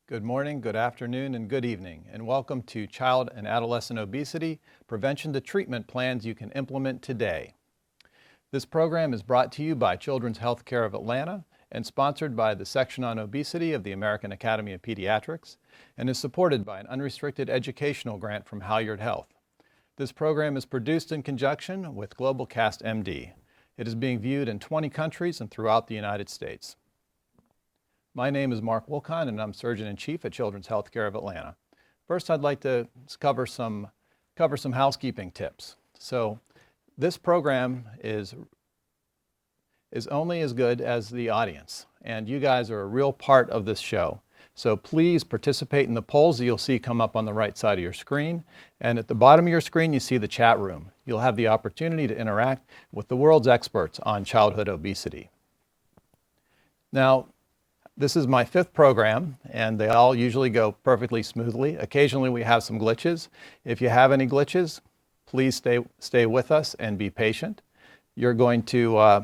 Good morning, good afternoon, and good evening, and welcome to Child and Adolescent Obesity Prevention to Treatment Plans You Can Implement Today. This program is brought to you by Children's Healthcare of Atlanta and sponsored by the Section on Obesity of the American Academy of Pediatrics and is supported by an unrestricted educational grant from Halyard Health. This program is produced in conjunction with GlobalCast MD. It is being viewed in 20 countries and throughout the United States. My name is Mark Wulkan, and I'm Surgeon-in-Chief at Children's Healthcare of Atlanta. First, I'd like to cover some housekeeping tips. So, this program is only as good as the audience, and you guys are a real part of this show. So please participate in the polls that you'll see come up on the right side of your screen. And at the bottom of your screen, you see the chat room. You'll have the opportunity to interact with the world's experts on childhood obesity. Now, this is my 5th program, and they all usually go perfectly smoothly. Occasionally we have some glitches. If you have any glitches, please stay with us and be patient. You're going to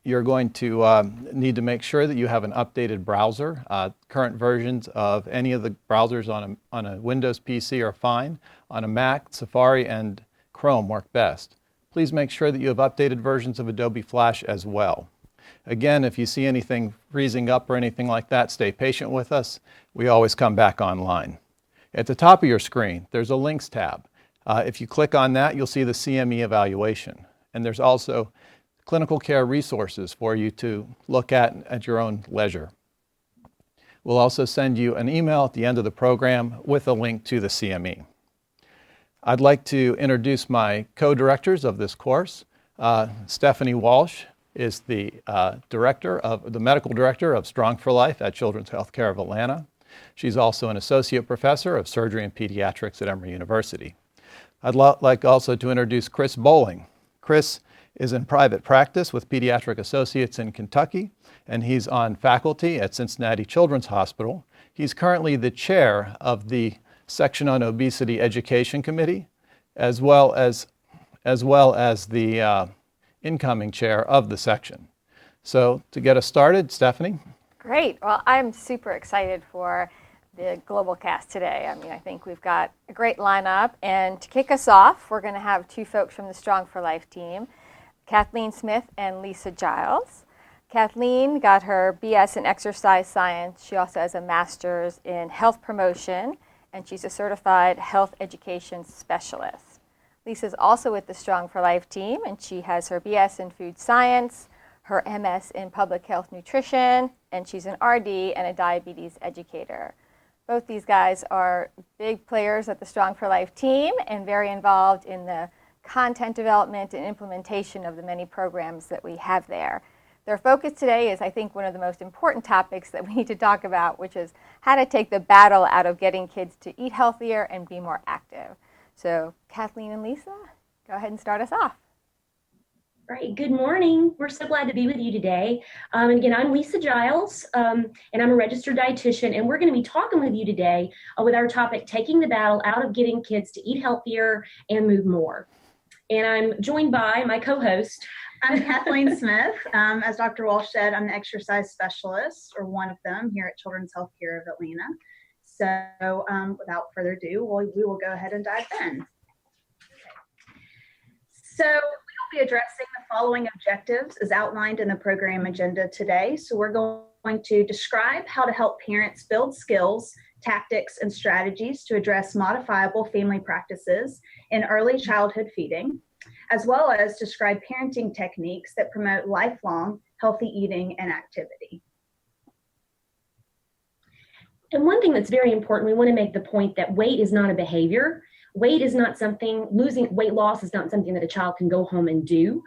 need to make sure that you have an updated browser. Current versions of any of the browsers on a Windows PC are fine. On a Mac, Safari and Chrome work best. Please make sure that you have updated versions of Adobe Flash as well. Again, if you see anything freezing up or anything like that, stay patient with us. We always come back online. At the top of your screen, there's a Links tab. If you click on that, you'll see the CME evaluation. And there's also clinical care resources for you to look at your own leisure. We'll also send you an email at the end of the program with a link to the CME. I'd like to introduce my co-directors of this course. Stephanie Walsh is the medical director of Strong for Life at Children's Healthcare of Atlanta. She's also an associate professor of surgery and pediatrics at Emory University. I'd like also to introduce Chris Bolling. Chris is in private practice with Pediatric Associates in Kentucky, and he's on faculty at Cincinnati Children's Hospital. He's currently the chair of the Section on Obesity Education Committee, as well as the incoming chair of the section. So to get us started, Stephanie. Great. Well, I'm super excited for the Global Cast today. I think we've got a great lineup, and to kick us off, we're going to have 2 folks from the Strong for Life team, Kathleen Smith and Lisa Giles. Kathleen got her BS in exercise science. She also has a master's in health promotion, and she's a certified health education specialist. Lisa's also with the Strong for Life team, and she has her BS in food science, her MS in public health nutrition, and she's an RD and a diabetes educator. Both these guys are big players at the Strong for Life team and very involved in the content development and implementation of the many programs that we have there. Their focus today is, I think, one of the most important topics that we need to talk about, which is how to take the battle out of getting kids to eat healthier and be more active. So Kathleen and Lisa, go ahead and start us off. Right. Good morning. We're so glad to be with you today. And again, I'm Lisa Giles, and I'm a registered dietitian, and we're going to be talking with you today with our topic, taking the battle out of getting kids to eat healthier and move more. And I'm joined by my co-host. I'm Kathleen Smith. As Dr. Walsh said, I'm an exercise specialist, or one of them, here at Children's Healthcare of Atlanta. So without further ado, we will go ahead and dive in. So we will be addressing the following objectives as outlined in the program agenda today. So we're going to describe how to help parents build skills, tactics, and strategies to address modifiable family practices in early childhood feeding, as well as describe parenting techniques that promote lifelong healthy eating and activity. And one thing that's very important, we want to make the point that weight is not a behavior. Weight is not something, losing weight loss is not something that a child can go home and do.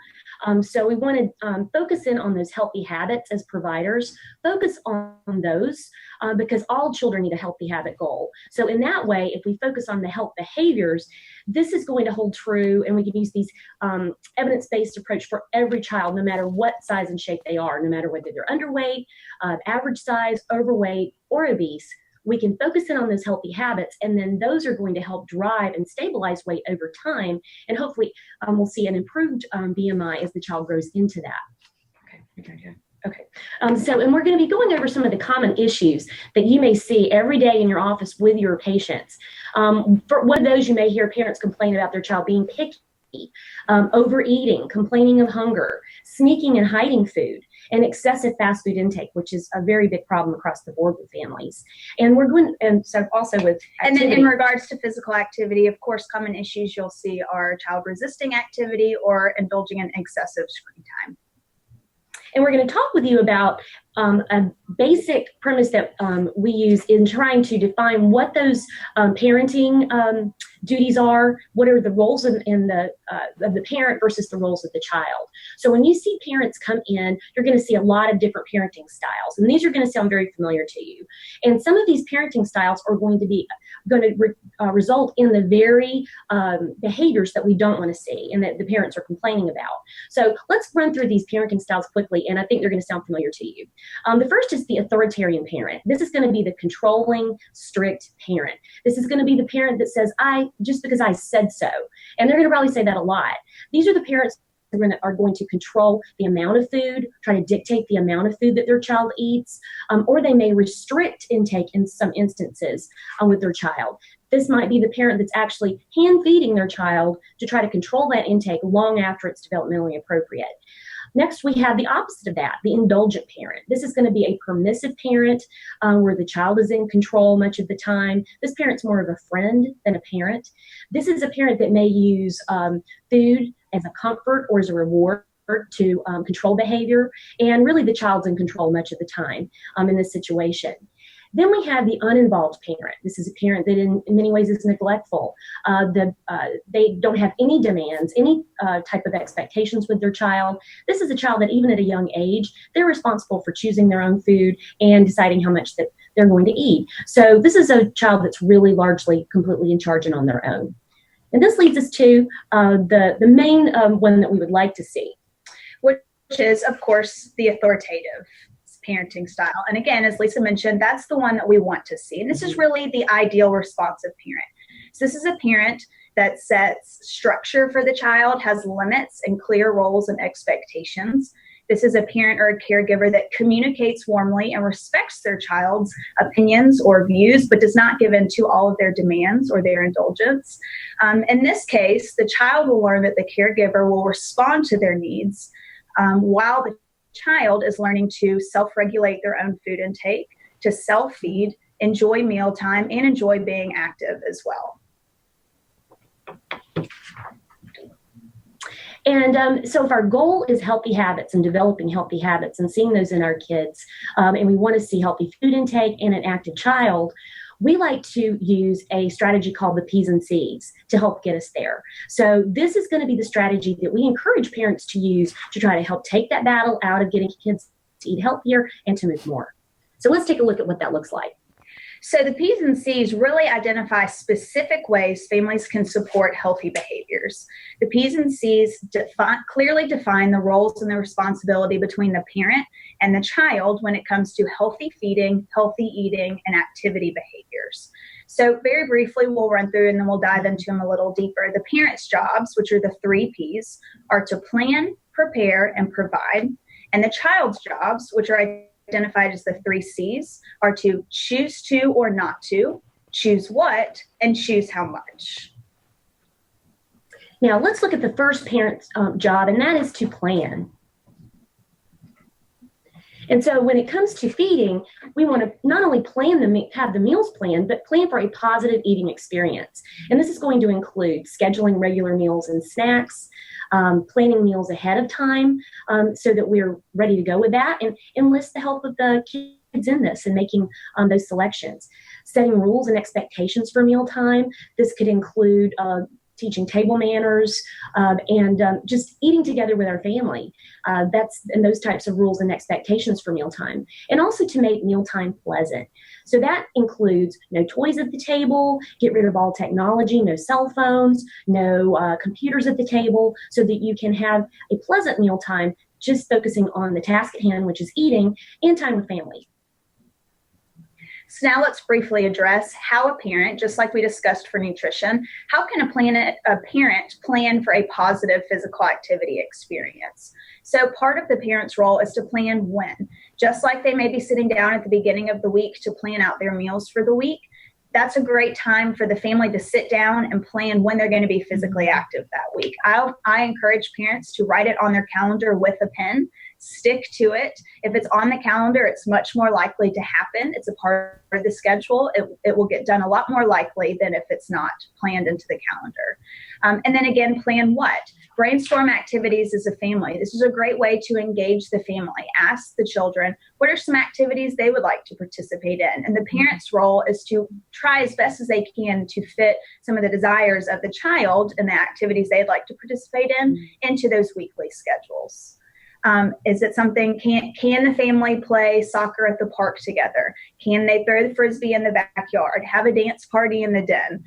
So we want to focus in on those healthy habits as providers, focus on those because all children need a healthy habit goal. So in that way, if we focus on the health behaviors, this is going to hold true, and we can use these evidence-based approach for every child, no matter what size and shape they are, no matter whether they're underweight, average size, overweight, or obese. We can focus in on those healthy habits, and then those are going to help drive and stabilize weight over time. And hopefully we'll see an improved BMI as the child grows into that. Okay. And we're going to be going over some of the common issues that you may see every day in your office with your patients. For one of those, you may hear parents complain about their child being picky, overeating, complaining of hunger, sneaking and hiding food, and excessive fast food intake, which is a very big problem across the board with families. And we're going, and so also with activity. And then in regards to physical activity, of course, common issues you'll see are child resisting activity or indulging in excessive screen time. And we're going to talk with you about a basic premise that we use in trying to define what those parenting duties are, what are the roles of the parent versus the roles of the child. So when you see parents come in, you're going to see a lot of different parenting styles, and these are going to sound very familiar to you. And some of these parenting styles are going to result in the very behaviors that we don't want to see and that the parents are complaining about. So let's run through these parenting styles quickly, and I think they're going to sound familiar to you. The first is the authoritarian parent. This is going to be the controlling, strict parent. This is going to be the parent that says, just because I said so. And they're going to probably say that a lot. These are the parents that are going to control the amount of food, try to dictate the amount of food that their child eats, or they may restrict intake in some instances with their child. This might be the parent that's actually hand feeding their child to try to control that intake long after it's developmentally appropriate. Next, we have the opposite of that, the indulgent parent. This is going to be a permissive parent where the child is in control much of the time. This parent's more of a friend than a parent. This is a parent that may use food as a comfort or as a reward to control behavior. And really, the child's in control much of the time in this situation. Then we have the uninvolved parent. This is a parent that in many ways is neglectful. They don't have any demands, any type of expectations with their child. This is a child that even at a young age, they're responsible for choosing their own food and deciding how much that they're going to eat. So this is a child that's really largely completely in charge and on their own. And this leads us to the main one that we would like to see, which is, of course, the authoritative parenting style. And again, as Lisa mentioned, that's the one that we want to see. And this is really the ideal responsive parent. So this is a parent that sets structure for the child, has limits and clear roles and expectations. This is a parent or a caregiver that communicates warmly and respects their child's opinions or views, but does not give in to all of their demands or their indulgence. In this case, the child will learn that the caregiver will respond to their needs while the child is learning to self-regulate their own food intake, to self-feed, enjoy mealtime, and enjoy being active as well. And so if our goal is healthy habits and developing healthy habits and seeing those in our kids, and we want to see healthy food intake and an active child, we like to use a strategy called the P's and C's to help get us there. So this is going to be the strategy that we encourage parents to use to try to help take that battle out of getting kids to eat healthier and to move more. So let's take a look at what that looks like. So the P's and C's really identify specific ways families can support healthy behaviors. The P's and C's clearly define the roles and the responsibility between the parent and the child when it comes to healthy feeding, healthy eating, and activity behaviors. So very briefly, we'll run through and then we'll dive into them a little deeper. The parent's jobs, which are the 3 P's, are to plan, prepare, and provide. And the child's jobs, which are identified as the 3 C's, are to choose to or not to, choose what, and choose how much. Now let's look at the first parent's job, and that is to plan. And so when it comes to feeding, we want to not only have the meals planned, but plan for a positive eating experience. And this is going to include scheduling regular meals and snacks, planning meals ahead of time so that we're ready to go with that, and enlist the help of the kids in this and making those selections. Setting rules and expectations for mealtime. This could include teaching table manners, and just eating together with our family. And those types of rules and expectations for mealtime. And also to make mealtime pleasant. So that includes no toys at the table, get rid of all technology, no cell phones, no computers at the table, so that you can have a pleasant mealtime, just focusing on the task at hand, which is eating, and time with family. So now let's briefly address how a parent, just like we discussed for nutrition, how can a parent plan for a positive physical activity experience? So part of the parent's role is to plan when. Just like they may be sitting down at the beginning of the week to plan out their meals for the week, that's a great time for the family to sit down and plan when they're going to be physically active that week. I encourage parents to write it on their calendar with a pen, stick to it. If it's on the calendar, it's much more likely to happen. It's a part of the schedule. It will get done a lot more likely than if it's not planned into the calendar. And then again, plan what? Brainstorm activities as a family. This is a great way to engage the family. Ask the children, what are some activities they would like to participate in? And the parent's role is to try as best as they can to fit some of the desires of the child and the activities they'd like to participate in into those weekly schedules. Is it something, can the family play soccer at the park together? Can they throw the Frisbee in the backyard? Have a dance party in the den?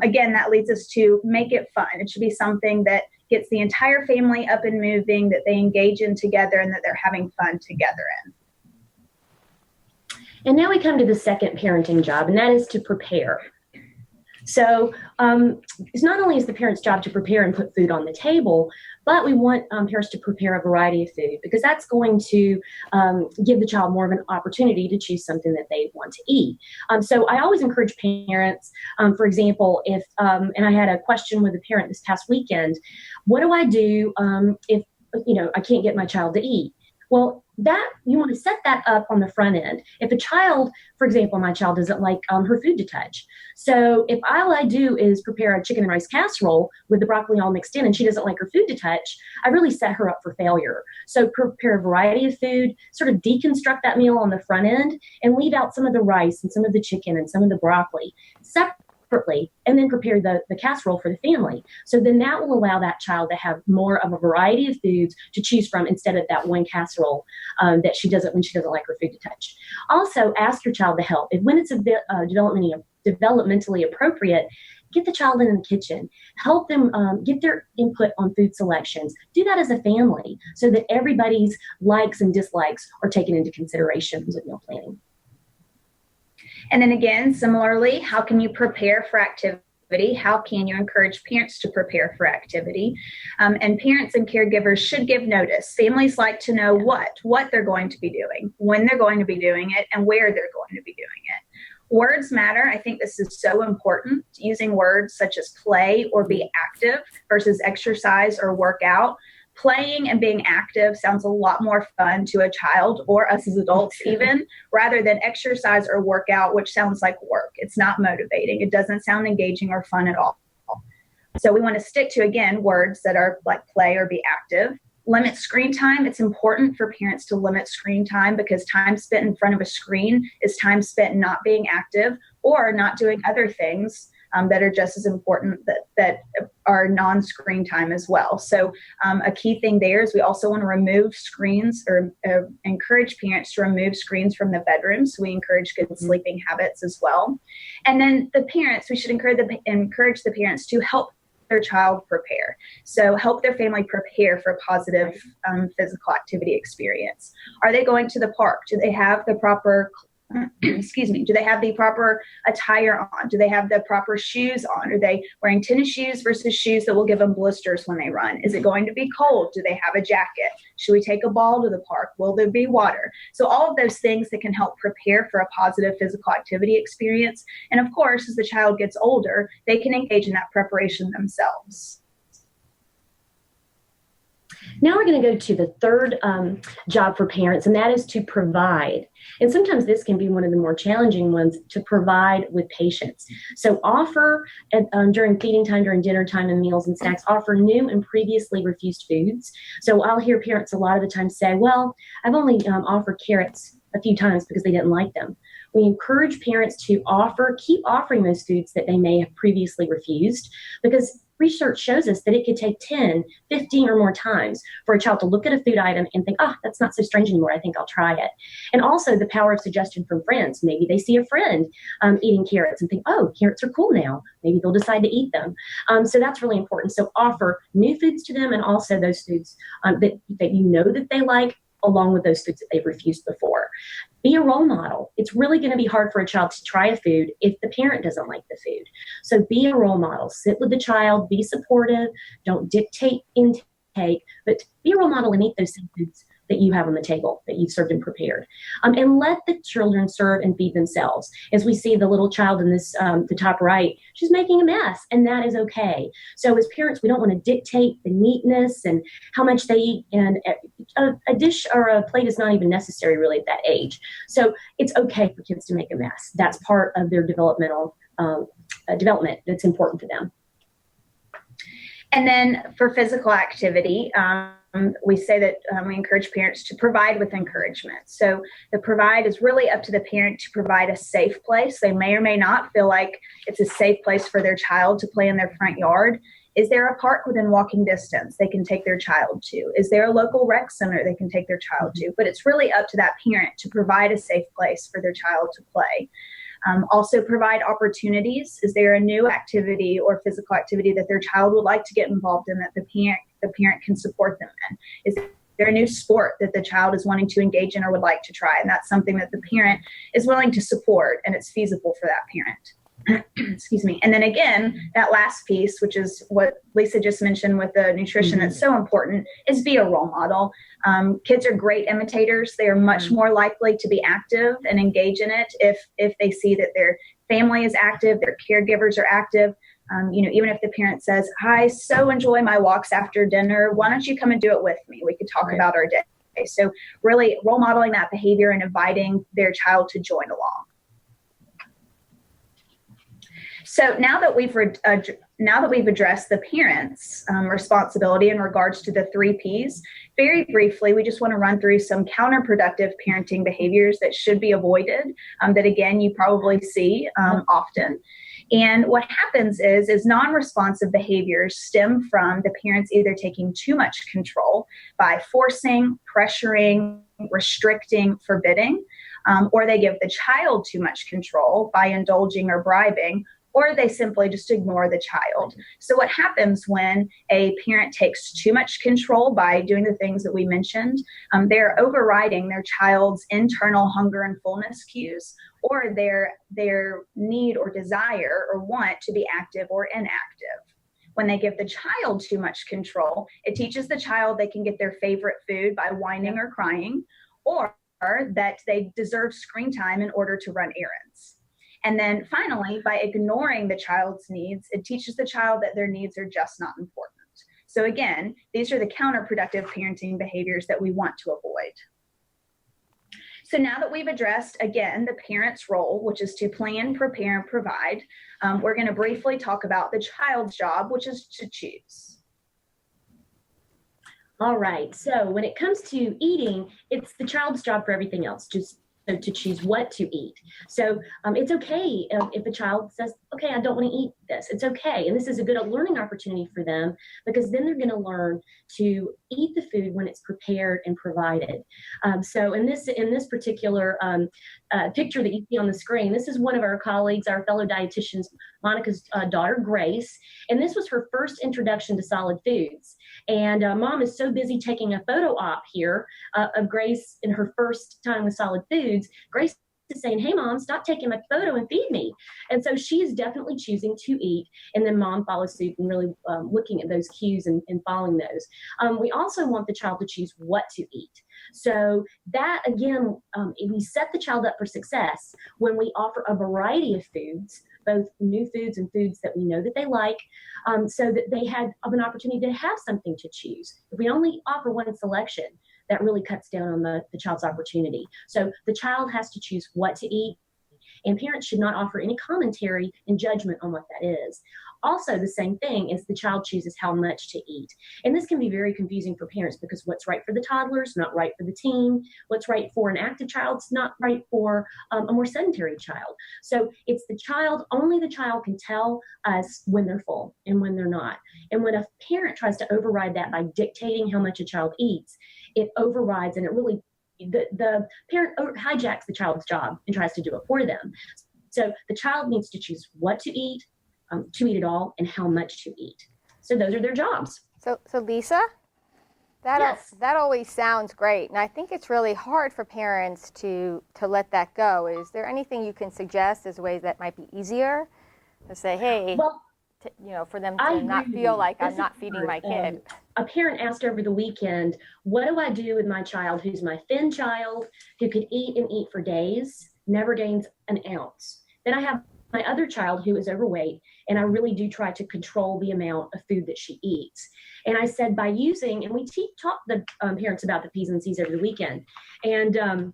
Again, that leads us to make it fun. It should be something that gets the entire family up and moving, that they engage in together, and that they're having fun together in. And now we come to the second parenting job, and that is to prepare. So it's not only is the parent's job to prepare and put food on the table, but we want parents to prepare a variety of food, because that's going to give the child more of an opportunity to choose something that they want to eat. So I always encourage parents, for example, if, and I had a question with a parent this past weekend, what do I do if, I can't get my child to eat? Well, that you want to set that up on the front end. If a child, for example, my child doesn't like her food to touch. So if all I do is prepare a chicken and rice casserole with the broccoli all mixed in and she doesn't like her food to touch, I really set her up for failure. So prepare a variety of food, sort of deconstruct that meal on the front end and leave out some of the rice and some of the chicken and some of the broccoli separately, and then prepare the casserole for the family. So then that will allow that child to have more of a variety of foods to choose from instead of that one casserole that she doesn't like her food to touch. Also, ask your child to help. When it's a bit developmentally appropriate, get the child in the kitchen, help them get their input on food selections. Do that as a family so that everybody's likes and dislikes are taken into consideration with meal planning. And then again, similarly, how can you prepare for activity? How can you encourage parents to prepare for activity? And parents and caregivers should give notice. Families like to know what they're going to be doing, when they're going to be doing it, and where they're going to be doing it. Words matter. I think this is so important. Using words such as play or be active versus exercise or work out. Playing and being active sounds a lot more fun to a child, or us as adults even, rather than exercise or workout, which sounds like work. It's not motivating. It doesn't sound engaging or fun at all. So we want to stick to, again, words that are like play or be active. Limit screen time. It's important for parents to limit screen time, because time spent in front of a screen is time spent not being active or not doing other things that are just as important, that are non-screen time as well. So a key thing there is we also want to remove screens, or encourage parents to remove screens from the bedroom. So we encourage good sleeping habits as well. And then the parents, we should encourage the parents to help their child prepare. So help their family prepare for a positive physical activity experience. Are they going to the park? Do they have the proper do they have the proper attire on? Do they have the proper shoes on? Are they wearing tennis shoes versus shoes that will give them blisters when they run? Is it going to be cold? Do they have a jacket? Should we take a ball to the park? Will there be water? So all of those things that can help prepare for a positive physical activity experience. And of course, as the child gets older, they can engage in that preparation themselves. Now we're going to go to the third job for parents, and that is to provide. And sometimes this can be one of the more challenging ones, to provide with patience. So offer, during feeding time, during dinner time and meals and snacks, offer new and previously refused foods. So I'll hear parents a lot of the time say, well, I've only offered carrots a few times because they didn't like them. We encourage parents to keep offering those foods that they may have previously refused, because research shows us that it could take 10, 15 or more times for a child to look at a food item and think, that's not so strange anymore. I think I'll try it. And also the power of suggestion from friends. Maybe they see a friend eating carrots and think, carrots are cool now. Maybe they'll decide to eat them. So that's really important. So offer new foods to them, and also those foods that you know that they like, along with those foods that they've refused before. Be a role model. It's really going to be hard for a child to try a food if the parent doesn't like the food. So be a role model. Sit with the child, be supportive, don't dictate intake, but be a role model and eat those same foods that you have on the table, that you've served and prepared. And let the children serve and feed themselves. As we see the little child in this, the top right, she's making a mess, and that is okay. So as parents, we don't want to dictate the neatness and how much they eat, and a dish or a plate is not even necessary really at that age. So it's okay for kids to make a mess. That's part of their developmental development that's important to them. And then for physical activity, we say that we encourage parents to provide with encouragement. So the provide is really up to the parent to provide a safe place. They may or may not feel like it's a safe place for their child to play in their front yard. Is there a park within walking distance they can take their child to? Is there a local rec center they can take their child to? But it's really up to that parent to provide a safe place for their child to play. Also provide opportunities. Is there a new activity or physical activity that their child would like to get involved in that the parent can support them in? Is there a new sport that the child is wanting to engage in or would like to try? And that's something that the parent is willing to support and it's feasible for that parent. Excuse me. And then again, that last piece, which is what Lisa just mentioned with the nutrition, that's so important, is be a role model. Kids are great imitators. They are much more likely to be active and engage in it if they see that their family is active, their caregivers are active. Even if the parent says, I so enjoy my walks after dinner, why don't you come and do it with me? We could talk about our day. So really role modeling that behavior and inviting their child to join along. So now that we've addressed the parents' responsibility in regards to the 3 Ps, very briefly, we just want to run through some counterproductive parenting behaviors that should be avoided, that again, you probably see often. And what happens is non-responsive behaviors stem from the parents either taking too much control by forcing, pressuring, restricting, forbidding, or they give the child too much control by indulging or bribing, or they simply just ignore the child. So what happens when a parent takes too much control by doing the things that we mentioned? They're overriding their child's internal hunger and fullness cues, or their need or desire or want to be active or inactive. When they give the child too much control, it teaches the child they can get their favorite food by whining or crying, or that they deserve screen time in order to run errands. And then finally, by ignoring the child's needs, it teaches the child that their needs are just not important. So again, these are the counterproductive parenting behaviors that we want to avoid. So now that we've addressed, again, the parent's role, which is to plan, prepare, and provide, we're going to briefly talk about the child's job, which is to choose. All right. So when it comes to eating, it's the child's job for everything else, just to choose what to eat. So it's okay if a child says, okay, I don't want to eat this. It's okay. And this is a good learning opportunity for them, because then they're going to learn to eat the food when it's prepared and provided. So in this particular picture that you see on the screen, this is one of our colleagues, our fellow dietitians, Monica's daughter, Grace. And this was her first introduction to solid foods. And mom is so busy taking a photo op here of Grace in her first time with solid foods. Grace is saying, hey, mom, stop taking my photo and feed me. And so she is definitely choosing to eat. And then mom follows suit and really looking at those cues and following those. We also want the child to choose what to eat. So that, again, we set the child up for success when we offer a variety of foods, both new foods and foods that we know that they like, so that they had an opportunity to have something to choose. If we only offer one selection, that really cuts down on the child's opportunity. So the child has to choose what to eat, and parents should not offer any commentary and judgment on what that is. Also, the same thing is the child chooses how much to eat. And this can be very confusing for parents, because what's right for the toddler is not right for the teen. What's right for an active child is not right for a more sedentary child. So it's the child, only the child can tell us when they're full and when they're not. And when a parent tries to override that by dictating how much a child eats, it overrides, and it really, the parent hijacks the child's job and tries to do it for them. So the child needs to choose what to eat it all, and how much to eat. So those are their jobs. So Lisa, That always sounds great, and I think it's really hard for parents to let that go. Is there anything you can suggest as ways that might be easier to say, hey, Well, for them I to not agree. feel like This I'm not is feeding my kid? A parent asked over the weekend, what do I do with my child who's my thin child who could eat and eat for days, never gains an ounce? Then I have my other child who is overweight, and I really do try to control the amount of food that she eats. And I said, by using, and we taught the parents about the P's and C's over the weekend. And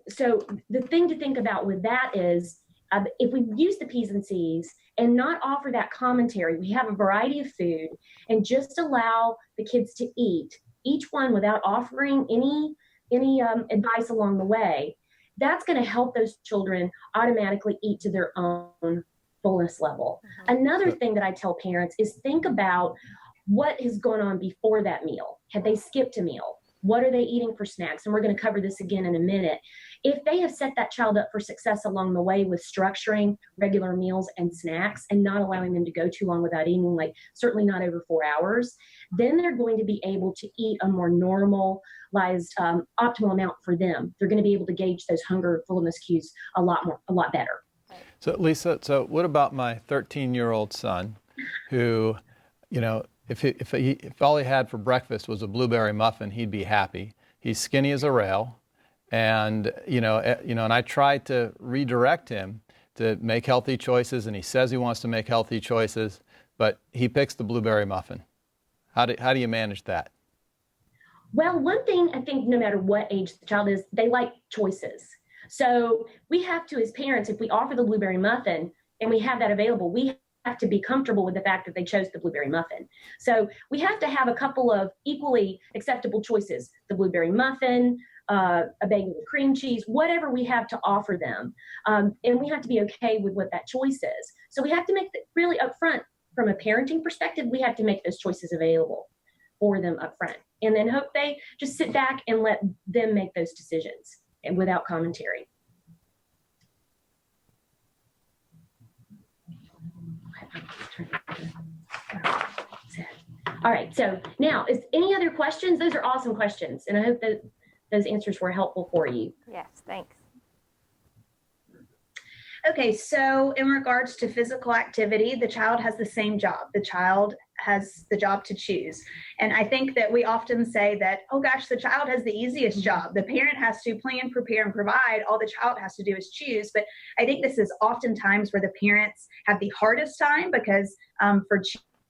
so the thing to think about with that is, if we use the P's and C's and not offer that commentary, we have a variety of food and just allow the kids to eat, each one without offering any advice along the way, that's going to help those children automatically eat to their own fullness level. Another thing that I tell parents is think about what has gone on before that meal. Had they skipped a meal? What are they eating for snacks? And we're going to cover this again in a minute. If they have set that child up for success along the way with structuring regular meals and snacks and not allowing them to go too long without eating, like certainly not over 4 hours, then they're going to be able to eat a more normalized, optimal amount for them. They're going to be able to gauge those hunger fullness cues a lot better. So Lisa, so what about my 13-year-old son who, if all he had for breakfast was a blueberry muffin, he'd be happy. He's skinny as a rail, and and I try to redirect him to make healthy choices, and he says he wants to make healthy choices, but he picks the blueberry muffin. How do you manage that? Well, one thing I think, no matter what age the child is, they like choices. So we have to, as parents, if we offer the blueberry muffin and we have that available, we have to be comfortable with the fact that they chose the blueberry muffin. So we have to have a couple of equally acceptable choices: the blueberry muffin, a bagel with cream cheese, whatever we have to offer them. And we have to be okay with what that choice is. So we have to make it really upfront from a parenting perspective. We have to make those choices available for them upfront, and then hope they just sit back and let them make those decisions and without commentary. All right, so now, is any other questions? Those are awesome questions, and I hope that those answers were helpful for you. Yes, thanks. Okay, so in regards to physical activity, the child has the same job. The child has the job to choose. And I think that we often say that, oh gosh, the child has the easiest job. The parent has to plan, prepare, and provide. All the child has to do is choose. But I think this is oftentimes where the parents have the hardest time, because for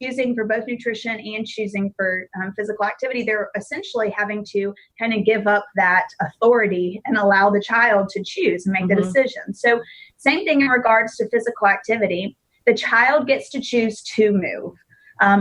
choosing for both nutrition and choosing for physical activity, they're essentially having to kind of give up that authority and allow the child to choose and make the decision. So same thing in regards to physical activity. The child gets to choose to move.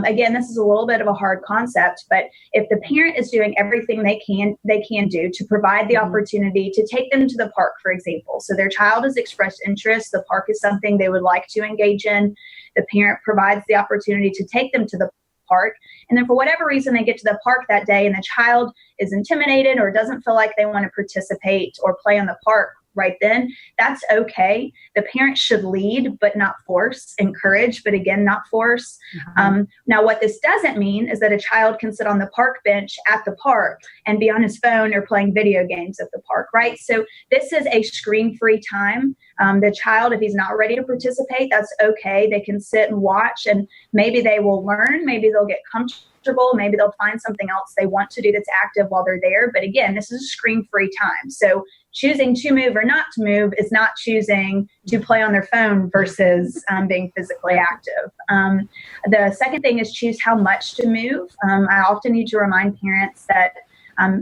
Again, this is a little bit of a hard concept, but if the parent is doing everything they can do to provide the opportunity to take them to the park, for example, so their child has expressed interest, the park is something they would like to engage in, the parent provides the opportunity to take them to the park, and then for whatever reason they get to the park that day and the child is intimidated or doesn't feel like they want to participate or play on the park right then, that's okay. The parent should lead, but not force, encourage, but again, not force. Now, what this doesn't mean is that a child can sit on the park bench at the park and be on his phone or playing video games at the park, right? So this is a screen-free time. The child, if he's not ready to participate, that's okay. They can sit and watch, and maybe they will learn, maybe they'll get comfortable, maybe they'll find something else they want to do that's active while they're there. But again, this is a screen-free time. So choosing to move or not to move is not choosing to play on their phone versus being physically active. The second thing is choose how much to move. I often need to remind parents that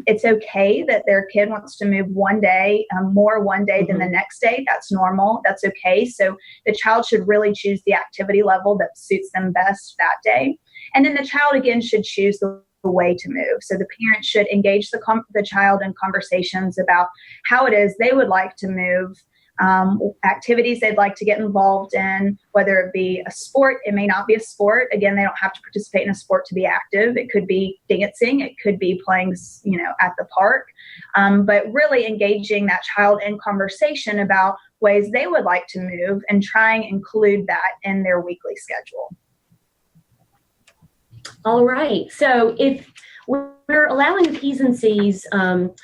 it's okay that their kid wants to move one day, more one day than the next day. That's normal. That's okay. So the child should really choose the activity level that suits them best that day. And then the child, again, should choose the way to move. So the parent should engage the child in conversations about how it is they would like to move, activities they'd like to get involved in, whether it be a sport. It may not be a sport. Again, they don't have to participate in a sport to be active. It could be dancing. It could be playing, at the park. But really engaging that child in conversation about ways they would like to move and trying to include that in their weekly schedule. All right. So if we we're allowing the P's and C's,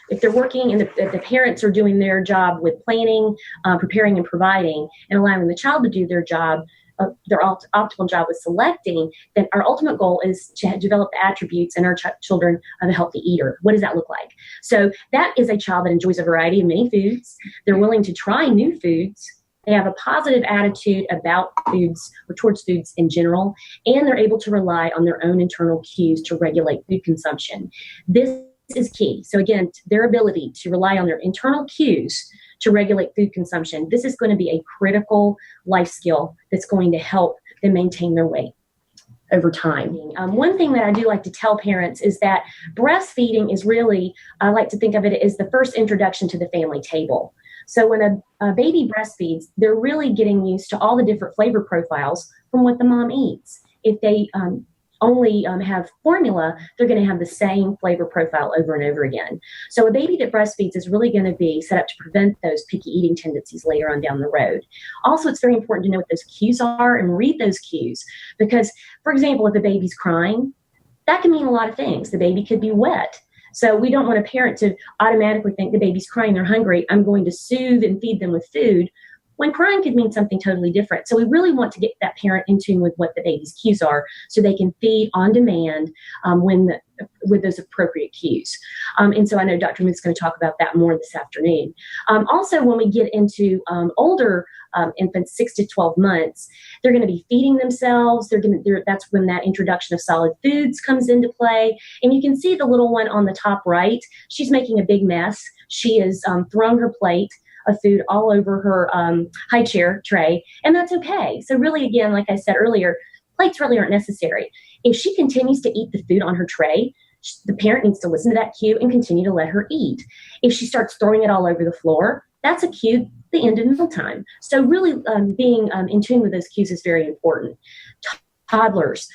if they're working and if the parents are doing their job with planning, preparing and providing, and allowing the child to do their job, their optimal job with selecting, then our ultimate goal is to develop the attributes in our children of a healthy eater. What does that look like? So that is a child that enjoys a variety of many foods. They're willing to try new foods. They have a positive attitude about foods or towards foods in general, and they're able to rely on their own internal cues to regulate food consumption. This is key. So again, their ability to rely on their internal cues to regulate food consumption. This is going to be a critical life skill that's going to help them maintain their weight over time. One thing that I do like to tell parents is that breastfeeding is really, I like to think of it as the first introduction to the family table. So when a baby breastfeeds, they're really getting used to all the different flavor profiles from what the mom eats. If they only have formula, they're going to have the same flavor profile over and over again. So a baby that breastfeeds is really going to be set up to prevent those picky eating tendencies later on down the road. Also, it's very important to know what those cues are and read those cues because, for example, if a baby's crying, that can mean a lot of things. The baby could be wet. So we don't want a parent to automatically think the baby's crying, they're hungry, I'm going to soothe and feed them with food, when crying could mean something totally different. So we really want to get that parent in tune with what the baby's cues are so they can feed on demand with those appropriate cues. And so I know Dr. Muth's going to talk about that more this afternoon. Also, when we get into older infants, 6 to 12 months, they're going to be feeding themselves. That's when that introduction of solid foods comes into play. And you can see the little one on the top right. She's making a big mess. She is throwing her plate of food all over her high chair tray, and that's okay. So really, again, like I said earlier, plates really aren't necessary. If she continues to eat the food on her tray, the parent needs to listen to that cue and continue to let her eat. If she starts throwing it all over the floor, that's a cue, the end of mealtime. So really being in tune with those cues is very important. Toddlers.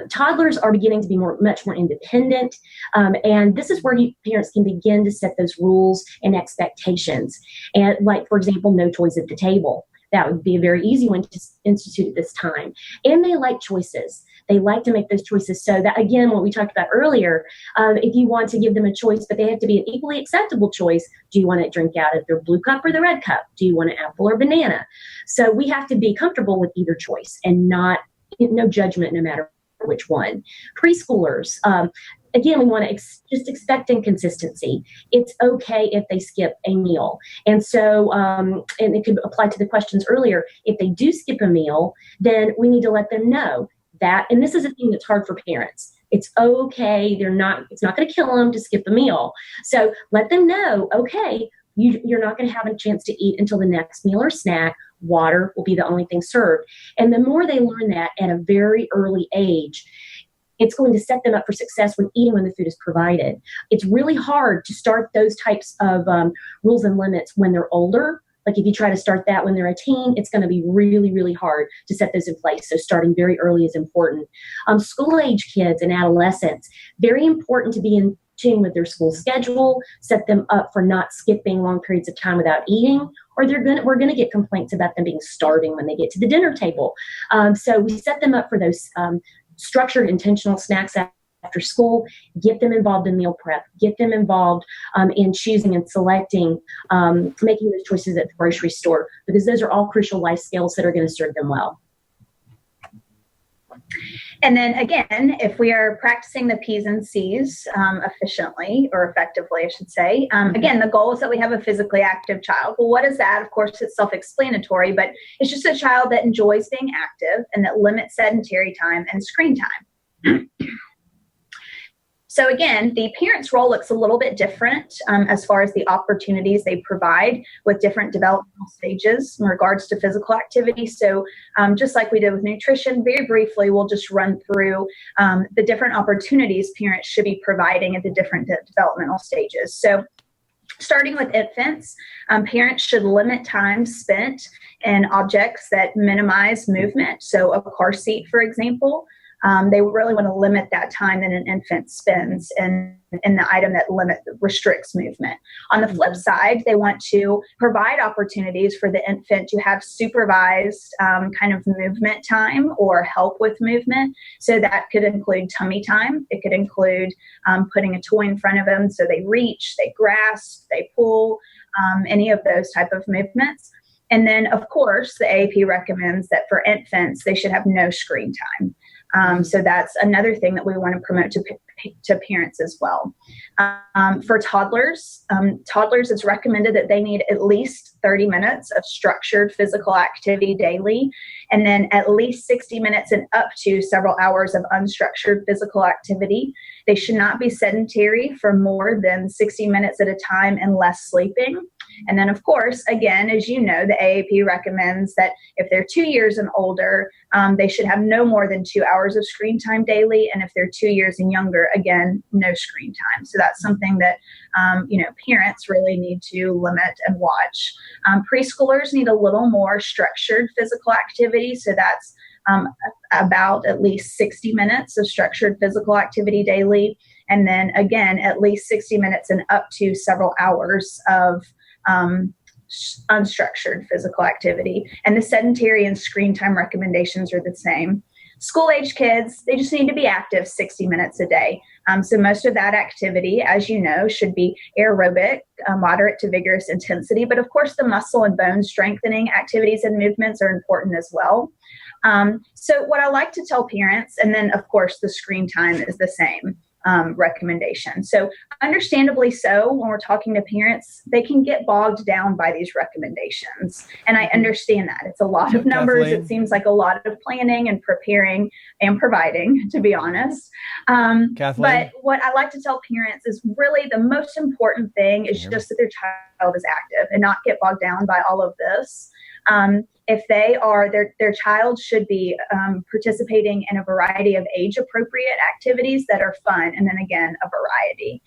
Toddlers are beginning to be much more independent. And this is where parents can begin to set those rules and expectations. And like, for example, no toys at the table. That would be a very easy one to institute at this time. And they like choices. They like to make those choices. So that, again, what we talked about earlier, if you want to give them a choice, but they have to be an equally acceptable choice. Do you want to drink out of their blue cup or the red cup? Do you want an apple or banana? So we have to be comfortable with either choice and no judgment no matter which one. Preschoolers, again, we want to just expect inconsistency. It's okay if they skip a meal. And so, and it could apply to the questions earlier, if they do skip a meal, then we need to let them know that, and this is a thing that's hard for parents. It's okay. It's not going to kill them to skip a meal. So let them know, okay, you're not going to have a chance to eat until the next meal or snack. Water will be the only thing served. And the more they learn that at a very early age, it's going to set them up for success when the food is provided. It's really hard to start those types of rules and limits when they're older. Like if you try to start that when they're a teen, it's going to be really, really hard to set those in place. So starting very early is important. School age kids and adolescents, very important to be in tune with their school schedule, set them up for not skipping long periods of time without eating, or we're going to get complaints about them being starving when they get to the dinner table. So we set them up for those structured, intentional snacks after school, get them involved in meal prep, get them involved in choosing and selecting, making those choices at the grocery store, because those are all crucial life skills that are going to serve them well. And then again, if we are practicing the P's and C's efficiently or effectively, I should say, again, the goal is that we have a physically active child. Well, what is that? Of course, it's self-explanatory, but it's just a child that enjoys being active and that limits sedentary time and screen time. So again, the parent's role looks a little bit different as far as the opportunities they provide with different developmental stages in regards to physical activity. So just like we did with nutrition, very briefly, we'll just run through the different opportunities parents should be providing at the different developmental stages. So starting with infants, parents should limit time spent in objects that minimize movement. So a car seat, for example. They really want to limit that time that an infant spends in the item that restricts movement. On the flip side, they want to provide opportunities for the infant to have supervised kind of movement time or help with movement. So that could include tummy time. It could include putting a toy in front of them so they reach, they grasp, they pull, any of those type of movements. And then, of course, the AAP recommends that for infants, they should have no screen time. So that's another thing that we want to promote to parents as well. For toddlers, it's recommended that they need at least 30 minutes of structured physical activity daily, and then at least 60 minutes and up to several hours of unstructured physical activity. They should not be sedentary for more than 60 minutes at a time and less sleeping. And then, of course, again, as you know, the AAP recommends that if they're 2 years and older, they should have no more than 2 hours of screen time daily. And if they're 2 years and younger, again, no screen time. So that's something that, parents really need to limit and watch. Preschoolers need a little more structured physical activity. So that's about at least 60 minutes of structured physical activity daily. And then again, at least 60 minutes and up to several hours of unstructured physical activity. And the sedentary and screen time recommendations are the same. School age kids, they just need to be active 60 minutes a day. So most of that activity, as you know, should be aerobic, moderate to vigorous intensity. But of course, the muscle and bone strengthening activities and movements are important as well. So what I like to tell parents, and then of course, the screen time is the same. Recommendation. So understandably so, when we're talking to parents, they can get bogged down by these recommendations. And I understand that. It's a lot of numbers. Kathleen? It seems like a lot of planning and preparing and providing, to be honest. But what I like to tell parents is really the most important thing is just that their child is active and not get bogged down by all of this. If they are, their child should be participating in a variety of age-appropriate activities that are fun, and then again, a variety.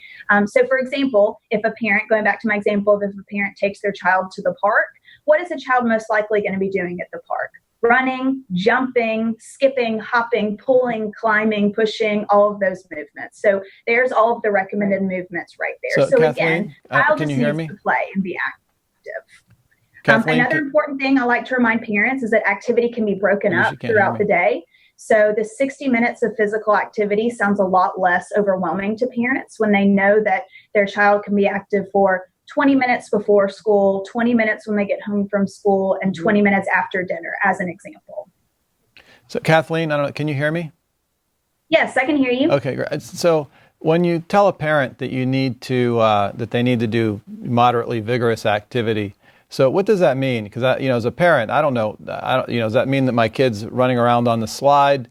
So for example, if a parent, going back to my example of if a parent takes their child to the park, what is the child most likely going to be doing at the park? Running, jumping, skipping, hopping, pulling, climbing, pushing, all of those movements. So there's all of the recommended movements right there. So Kathleen, again, child just needs to play and be active. Kathleen, another important thing I like to remind parents is that activity can be broken up throughout the day. So the 60 minutes of physical activity sounds a lot less overwhelming to parents when they know that their child can be active for 20 minutes before school, 20 minutes when they get home from school, and 20 minutes after dinner, as an example. So Kathleen, I don't know, can you hear me? Yes, I can hear you. Okay, great. So when you tell a parent that you need to, that they need to do moderately vigorous activity, so what does that mean? Because as a parent, I don't know. Does that mean that my kid's running around on the slide?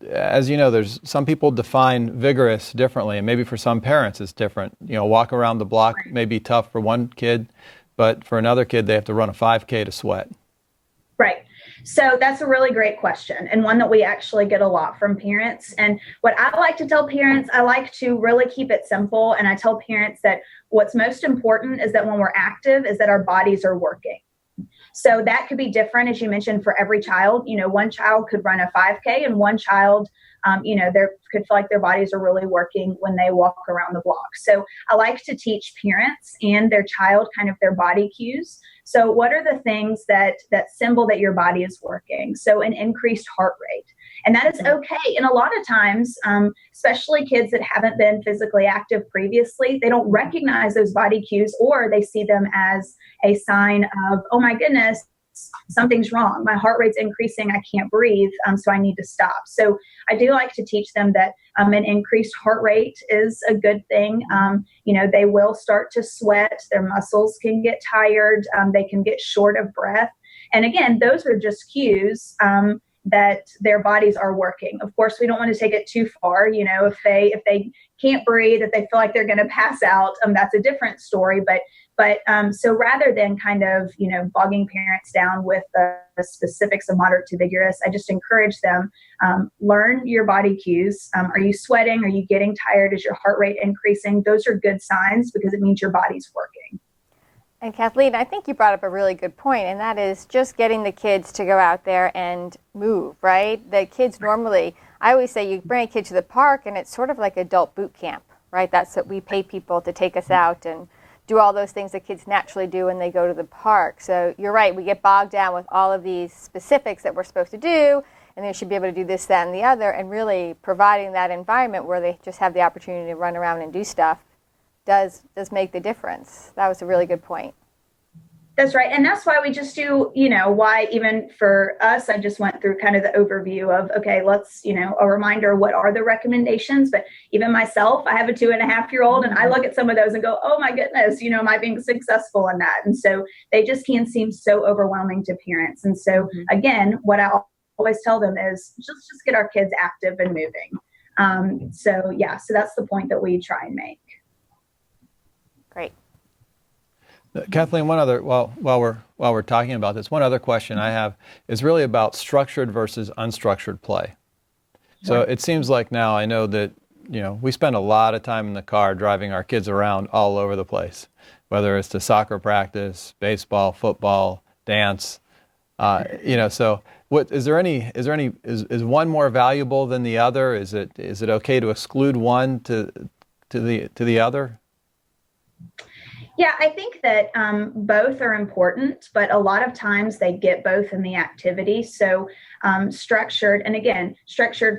As you know, there's some people define vigorous differently, and maybe for some parents it's different. Walk around the block may be tough for one kid, but for another kid, they have to run a 5K to sweat. Right. So that's a really great question, and one that we actually get a lot from parents. And what I like to tell parents, I like to really keep it simple. And I tell parents that what's most important is that when we're active is that our bodies are working. So that could be different, as you mentioned, for every child. One child could run a 5K and one child, they could feel like their bodies are really working when they walk around the block. So I like to teach parents and their child kind of their body cues. So what are the things that symbol that your body is working? So an increased heart rate. And that is okay. And a lot of times, especially kids that haven't been physically active previously, they don't recognize those body cues, or they see them as a sign of, oh my goodness, something's wrong. My heart rate's increasing. I can't breathe. So I need to stop. So I do like to teach them that an increased heart rate is a good thing. They will start to sweat. Their muscles can get tired. They can get short of breath. And again, those are just cues that their bodies are working. Of course, we don't want to take it too far. If they can't breathe, if they feel like they're going to pass out, that's a different story. But so rather than kind of, bogging parents down with the specifics of moderate to vigorous, I just encourage them, learn your body cues. Are you sweating? Are you getting tired? Is your heart rate increasing? Those are good signs because it means your body's working. And Kathleen, I think you brought up a really good point, and that is just getting the kids to go out there and move, right? The kids normally, I always say you bring a kid to the park and it's sort of like adult boot camp, right? That's what we pay people to take us out and do all those things that kids naturally do when they go to the park. So you're right, we get bogged down with all of these specifics that we're supposed to do, and they should be able to do this, that, and the other, and really providing that environment where they just have the opportunity to run around and do stuff does make the difference. That was a really good point. That's right. And that's why we just do, why even for us, I just went through kind of the overview of, okay, let's, a reminder, what are the recommendations? But even myself, I have a 2.5-year-old and I look at some of those and go, oh my goodness, am I being successful in that? And so they just can seem so overwhelming to parents. And so again, what I always tell them is just get our kids active and moving. So that's the point that we try and make. Great. Kathleen, one other, while we're talking about this, one other question I have is really about structured versus unstructured play. So it seems like now I know that, we spend a lot of time in the car driving our kids around all over the place, whether it's to soccer practice, baseball, football, dance, so what, is one more valuable than the other? Is it okay to exclude one to the other? Yeah, I think that both are important, but a lot of times they get both in the activity. So structured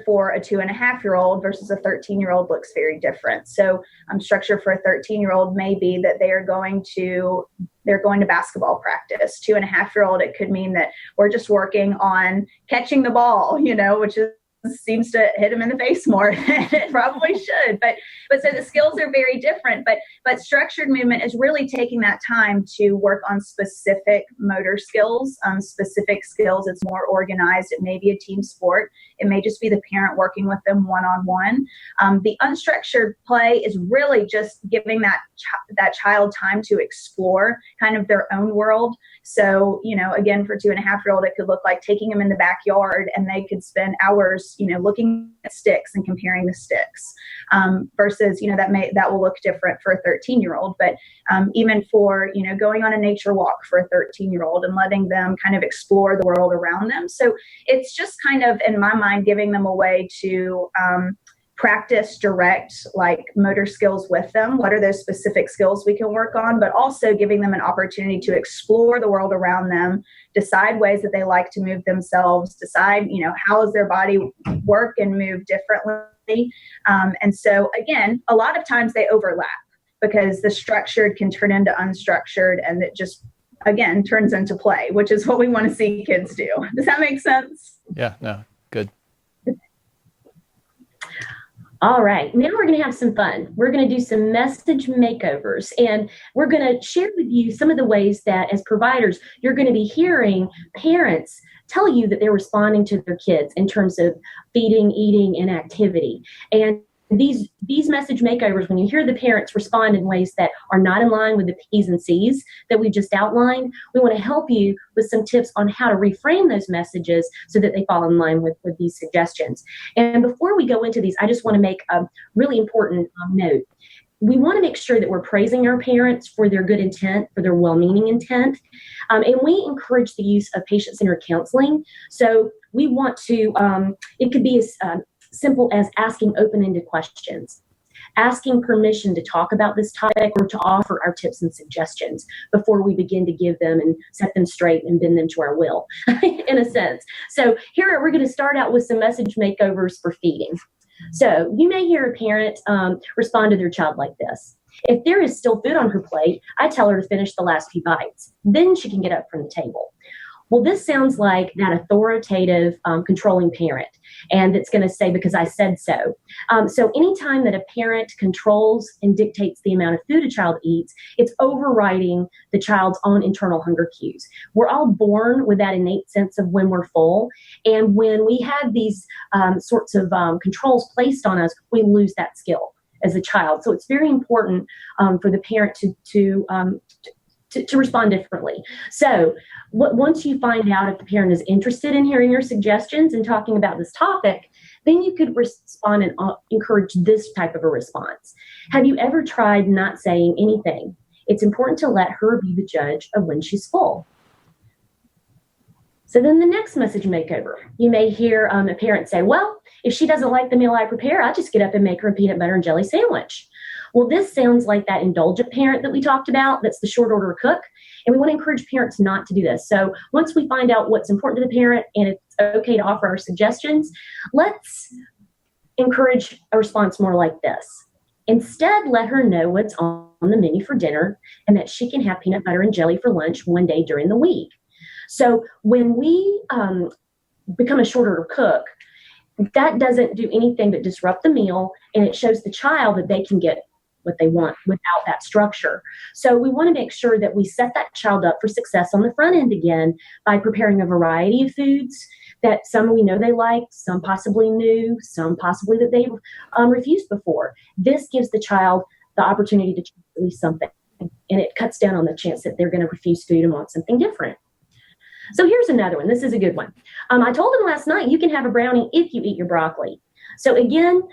for a 2.5-year-old versus a 13-year-old looks very different. So structured for a 13-year-old may be that they're going to basketball practice. 2.5-year-old, it could mean that we're just working on catching the ball, which seems to hit them in the face more than it probably should. But so the skills are very different. But structured movement is really taking that time to work on specific motor skills, specific skills. It's more organized. It may be a team sport. It may just be the parent working with them one-on-one. The unstructured play is really just giving that child time to explore kind of their own world. So, again, for 2.5-year-old, it could look like taking them in the backyard and they could spend hours, looking at sticks and comparing the sticks, versus, that will look different for a 13-year-old. But even for, going on a nature walk for a 13-year-old and letting them kind of explore the world around them. So it's just kind of, in my mind, giving them a way to practice direct like motor skills with them. What are those specific skills we can work on, but also giving them an opportunity to explore the world around them, decide ways that they like to move themselves, decide, how does their body work and move differently. And so again, a lot of times they overlap because the structured can turn into unstructured, and it just, again, turns into play, which is what we want to see kids do. Does that make sense? Yeah, no, good. All right, now we're going to have some fun. We're going to do some message makeovers, and we're going to share with you some of the ways that as providers, you're going to be hearing parents tell you that they're responding to their kids in terms of feeding, eating, and activity. And these message makeovers, when you hear the parents respond in ways that are not in line with the P's and C's that we just outlined, we want to help you with some tips on how to reframe those messages so that they fall in line with these suggestions. And before we go into these, I just want to make a really important note. We want to make sure that we're praising our parents for their good intent, for their well-meaning intent. And we encourage the use of patient-centered counseling. So we want to, it could be as simple as asking open-ended questions, asking permission to talk about this topic or to offer our tips and suggestions before we begin to give them and set them straight and bend them to our will, in a sense. So here we're going to start out with some message makeovers for feeding. So you may hear a parent respond to their child like this. If there is still food on her plate, I tell her to finish the last few bites. Then she can get up from the table. Well, this sounds like that authoritative, controlling parent, and it's going to say, because I said so. So anytime that a parent controls and dictates the amount of food a child eats, it's overriding the child's own internal hunger cues. We're all born with that innate sense of when we're full, and when we have these sorts of controls placed on us, we lose that skill as a child. So it's very important for the parent to respond differently. So once you find out if the parent is interested in hearing your suggestions and talking about this topic, then you could respond and encourage this type of a response. Have you ever tried not saying anything? It's important to let her be the judge of when she's full. So then the next message makeover, you may hear a parent say, well, if she doesn't like the meal I prepare, I just get up and make her a peanut butter and jelly sandwich. Well, this sounds like that indulgent parent that we talked about. That's the short order cook. And we want to encourage parents not to do this. So once we find out what's important to the parent and it's okay to offer our suggestions, let's encourage a response more like this. Instead, let her know what's on the menu for dinner and that she can have peanut butter and jelly for lunch one day during the week. So when we become a short order cook, that doesn't do anything but disrupt the meal, and it shows the child that they can get what they want without that structure. So we want to make sure that we set that child up for success on the front end again by preparing a variety of foods that some we know they like, some possibly new, some possibly that they've refused before. This gives the child the opportunity to choose at least something, and it cuts down on the chance that they're going to refuse food and want something different. So here's another one. This is a good one. I told him last night, you can have a brownie if you eat your broccoli. So again,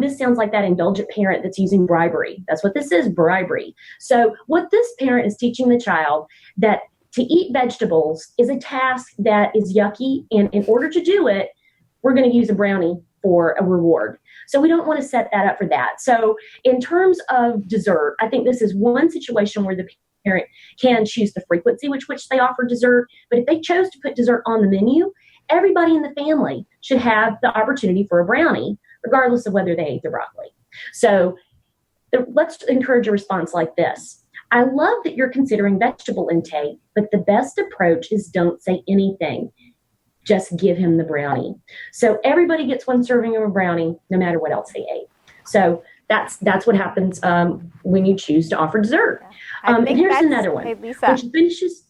this sounds like that indulgent parent that's using bribery. That's what this is, bribery. So what this parent is teaching the child that to eat vegetables is a task that is yucky. And in order to do it, we're going to use a brownie for a reward. So we don't want to set that up for that. So in terms of dessert, I think this is one situation where the parent can choose the frequency with which they offer dessert. But if they chose to put dessert on the menu, everybody in the family should have the opportunity for a brownie, regardless of whether they ate the broccoli. So let's encourage a response like this. I love that you're considering vegetable intake, but the best approach is don't say anything. Just give him the brownie. So everybody gets one serving of a brownie, no matter what else they ate. So that's what happens when you choose to offer dessert. And here's another one. Hey, Lisa. When she finishes,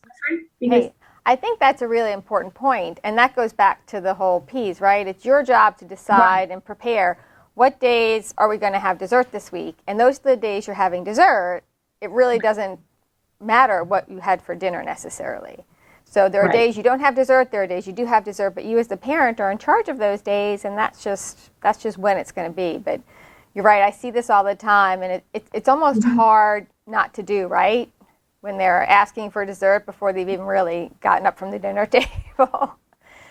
I think that's a really important point, and that goes back to the whole piece, right? It's your job to decide and prepare what days are we going to have dessert this week, and those are the days you're having dessert. It really doesn't matter what you had for dinner necessarily. So there are days you don't have dessert, there are days you do have dessert, but you as the parent are in charge of those days, and that's just when it's going to be. But you're right, I see this all the time, and it's almost hard not to do, right? When they're asking for dessert before they've even really gotten up from the dinner table.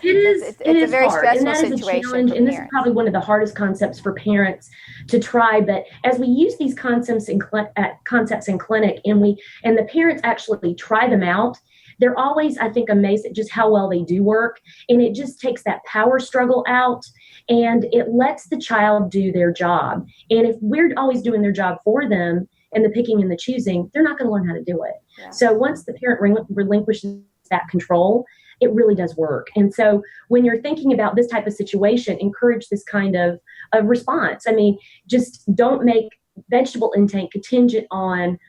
It's a very hard. stressful and that situation is a challenge, and this is probably one of the hardest concepts for parents to try. But as we use these concepts in clinic, and the parents actually try them out, they're always, I think, amazed at just how well they do work. And it just takes that power struggle out, and it lets the child do their job. And if we're always doing their job for them, and the picking and the choosing, they're not going to learn how to do it. Yeah. So once the parent relinquishes that control, it really does work. And so when you're thinking about this type of situation, encourage this kind of response. I mean, just don't make vegetable intake contingent on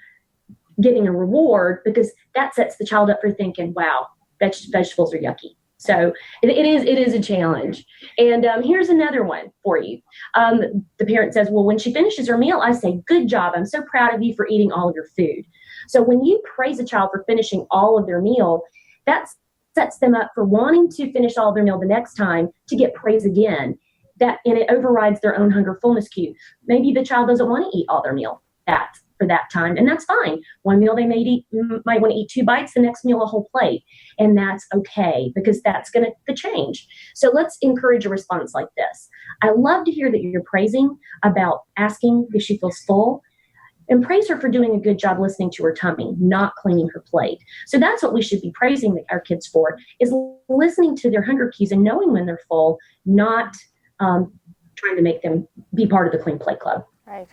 getting a reward, because that sets the child up for thinking, wow, vegetables are yucky. So it is a challenge. And here's another one for you. The parent says, well, when she finishes her meal, I say, good job. I'm so proud of you for eating all of your food. So when you praise a child for finishing all of their meal, that sets them up for wanting to finish all of their meal the next time to get praise again. And it overrides their own hunger fullness cue. Maybe the child doesn't want to eat all their meal for that time, and that's fine. One meal they might want to eat 2 bites, the next meal a whole plate, and that's okay, because that's going to change. So let's encourage a response like this. I love to hear that you're praising about asking if she feels full, and praise her for doing a good job listening to her tummy, not cleaning her plate. So that's what we should be praising our kids for, is listening to their hunger cues and knowing when they're full, not trying to make them be part of the Clean Plate Club. Right.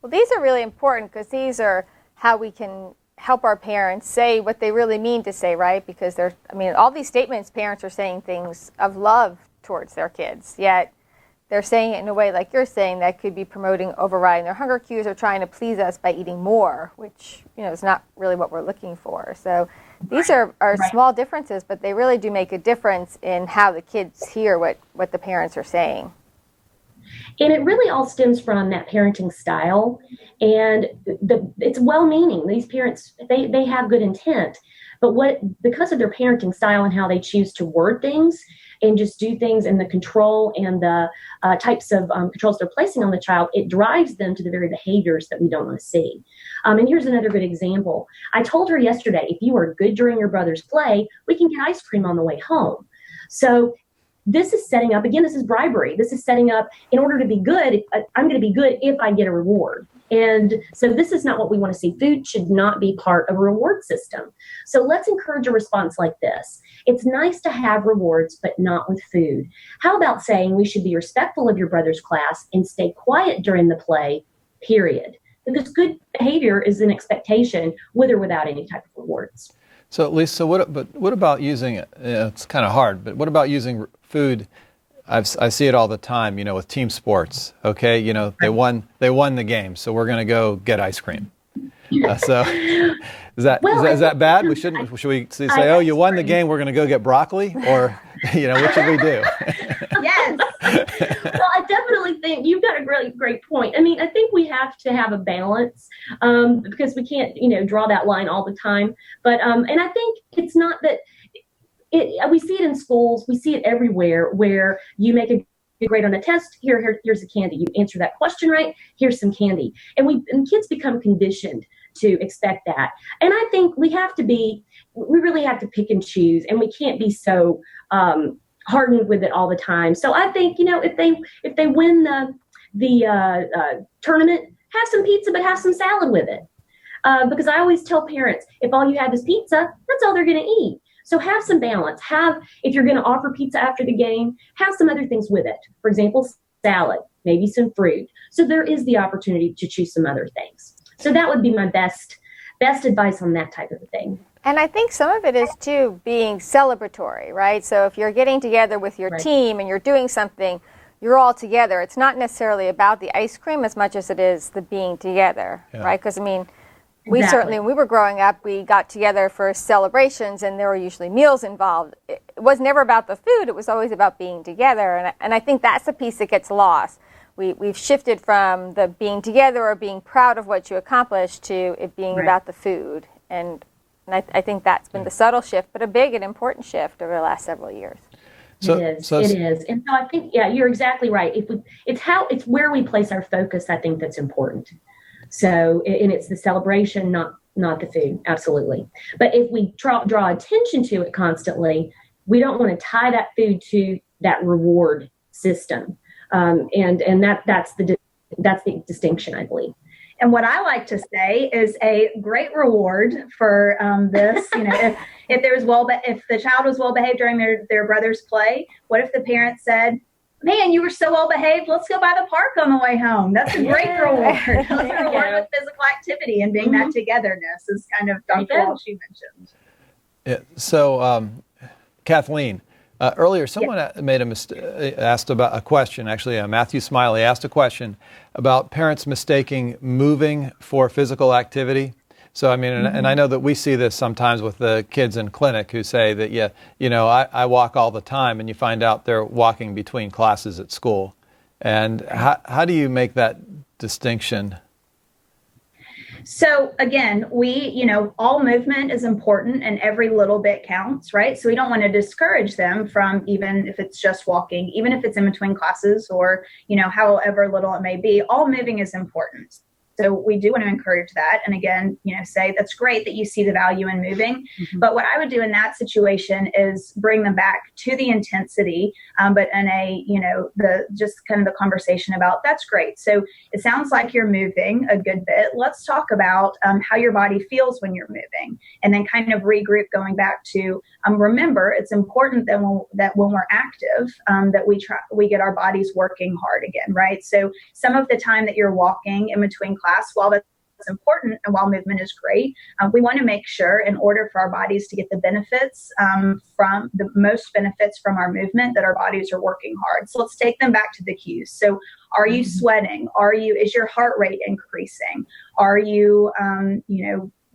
Well, these are really important, because these are how we can help our parents say what they really mean to say, right? Because all these statements, parents are saying things of love towards their kids, yet they're saying it in a way, like you're saying, that could be promoting overriding their hunger cues or trying to please us by eating more, which is not really what we're looking for. So these are small differences, but they really do make a difference in how the kids hear what the parents are saying. And it really all stems from that parenting style, and it's well-meaning. These parents, they have good intent, but because of their parenting style and how they choose to word things, and just do things, and the control and the types of controls they're placing on the child, it drives them to the very behaviors that we don't want to see. And here's another good example. I told her yesterday, if you are good during your brother's play, we can get ice cream on the way home. So this is setting up, again, this is bribery. This is setting up, in order to be good, I'm going to be good if I get a reward. And so this is not what we want to see. Food should not be part of a reward system. So let's encourage a response like this. It's nice to have rewards, but not with food. How about saying we should be respectful of your brother's class and stay quiet during the play, period? Because good behavior is an expectation with or without any type of rewards. So at least, what about using it? It's kind of hard, but what about using food? I see it all the time, with team sports. Okay, they won the game, so we're going to go get ice cream. So is that bad? Should we say, oh, you won the game, we're going to go get broccoli, or what should we do? Yes. Well, I definitely think you've got a great point. I mean, I think we have to have a balance because we can't, draw that line all the time. But and I think it's not that. We see it in schools. We see it everywhere where you make a good grade on a test. Here's a candy. You answer that question right. Here's some candy. And kids become conditioned to expect that. And I think we really have to pick and choose, and we can't be so hardened with it all the time. So I think, if they win the tournament, have some pizza, but have some salad with it. Because I always tell parents, if all you have is pizza, that's all they're going to eat. So have some balance. If you're going to offer pizza after the game, have some other things with it. For example, salad, maybe some fruit. So there is the opportunity to choose some other things. So that would be my best advice on that type of a thing. And I think some of it is, too, being celebratory, right? So if you're getting together with your team and you're doing something, you're all together. It's not necessarily about the ice cream as much as it is the being together, right? Because, we certainly, when we were growing up, we got together for celebrations, and there were usually meals involved. It was never about the food. It was always about being together. And I think that's the piece that gets lost. We've shifted from the being together or being proud of what you accomplished to it being about the food. And I think that's been the subtle shift, but a big and important shift over the last several years. It is. And so I think, you're exactly right. It's where we place our focus, I think, that's important. So, and it's the celebration, not the food. Absolutely. But if we draw attention to it constantly, we don't want to tie that food to that reward system. And that's the distinction, I believe. And what I like to say is a great reward for this. If the child was well behaved during their brother's play, what if the parent said, "Man, you were so well behaved. Let's go by the park on the way home." That's a great reward. That's a reward with physical activity and being that togetherness, is kind of Dr. Walsh you mentioned. Yeah. So, Kathleen, earlier someone made asked about a question. Actually, Matthew Smiley asked a question about parents mistaking moving for physical activity. So, and I know that we see this sometimes with the kids in clinic who say that, I walk all the time, and you find out they're walking between classes at school. And how do you make that distinction? So again, all movement is important and every little bit counts, right? So we don't want to discourage them from, even if it's just walking, even if it's in between classes or, however little it may be, all moving is important. So we do want to encourage that. And again, say that's great that you see the value in moving. Mm-hmm. But what I would do in that situation is bring them back to the intensity, but in just kind of the conversation about, that's great. So it sounds like you're moving a good bit. Let's talk about how your body feels when you're moving, and then kind of regroup, going back to, remember, it's important that when we're active, that we get our bodies working hard again, right? So some of the time that you're walking in between classes, while that's important and while movement is great, we want to make sure, in order for our bodies to get the benefits from the most benefits from our movement, that our bodies are working hard. So let's take them back to the cues. So are you sweating? Is your heart rate increasing? Are you,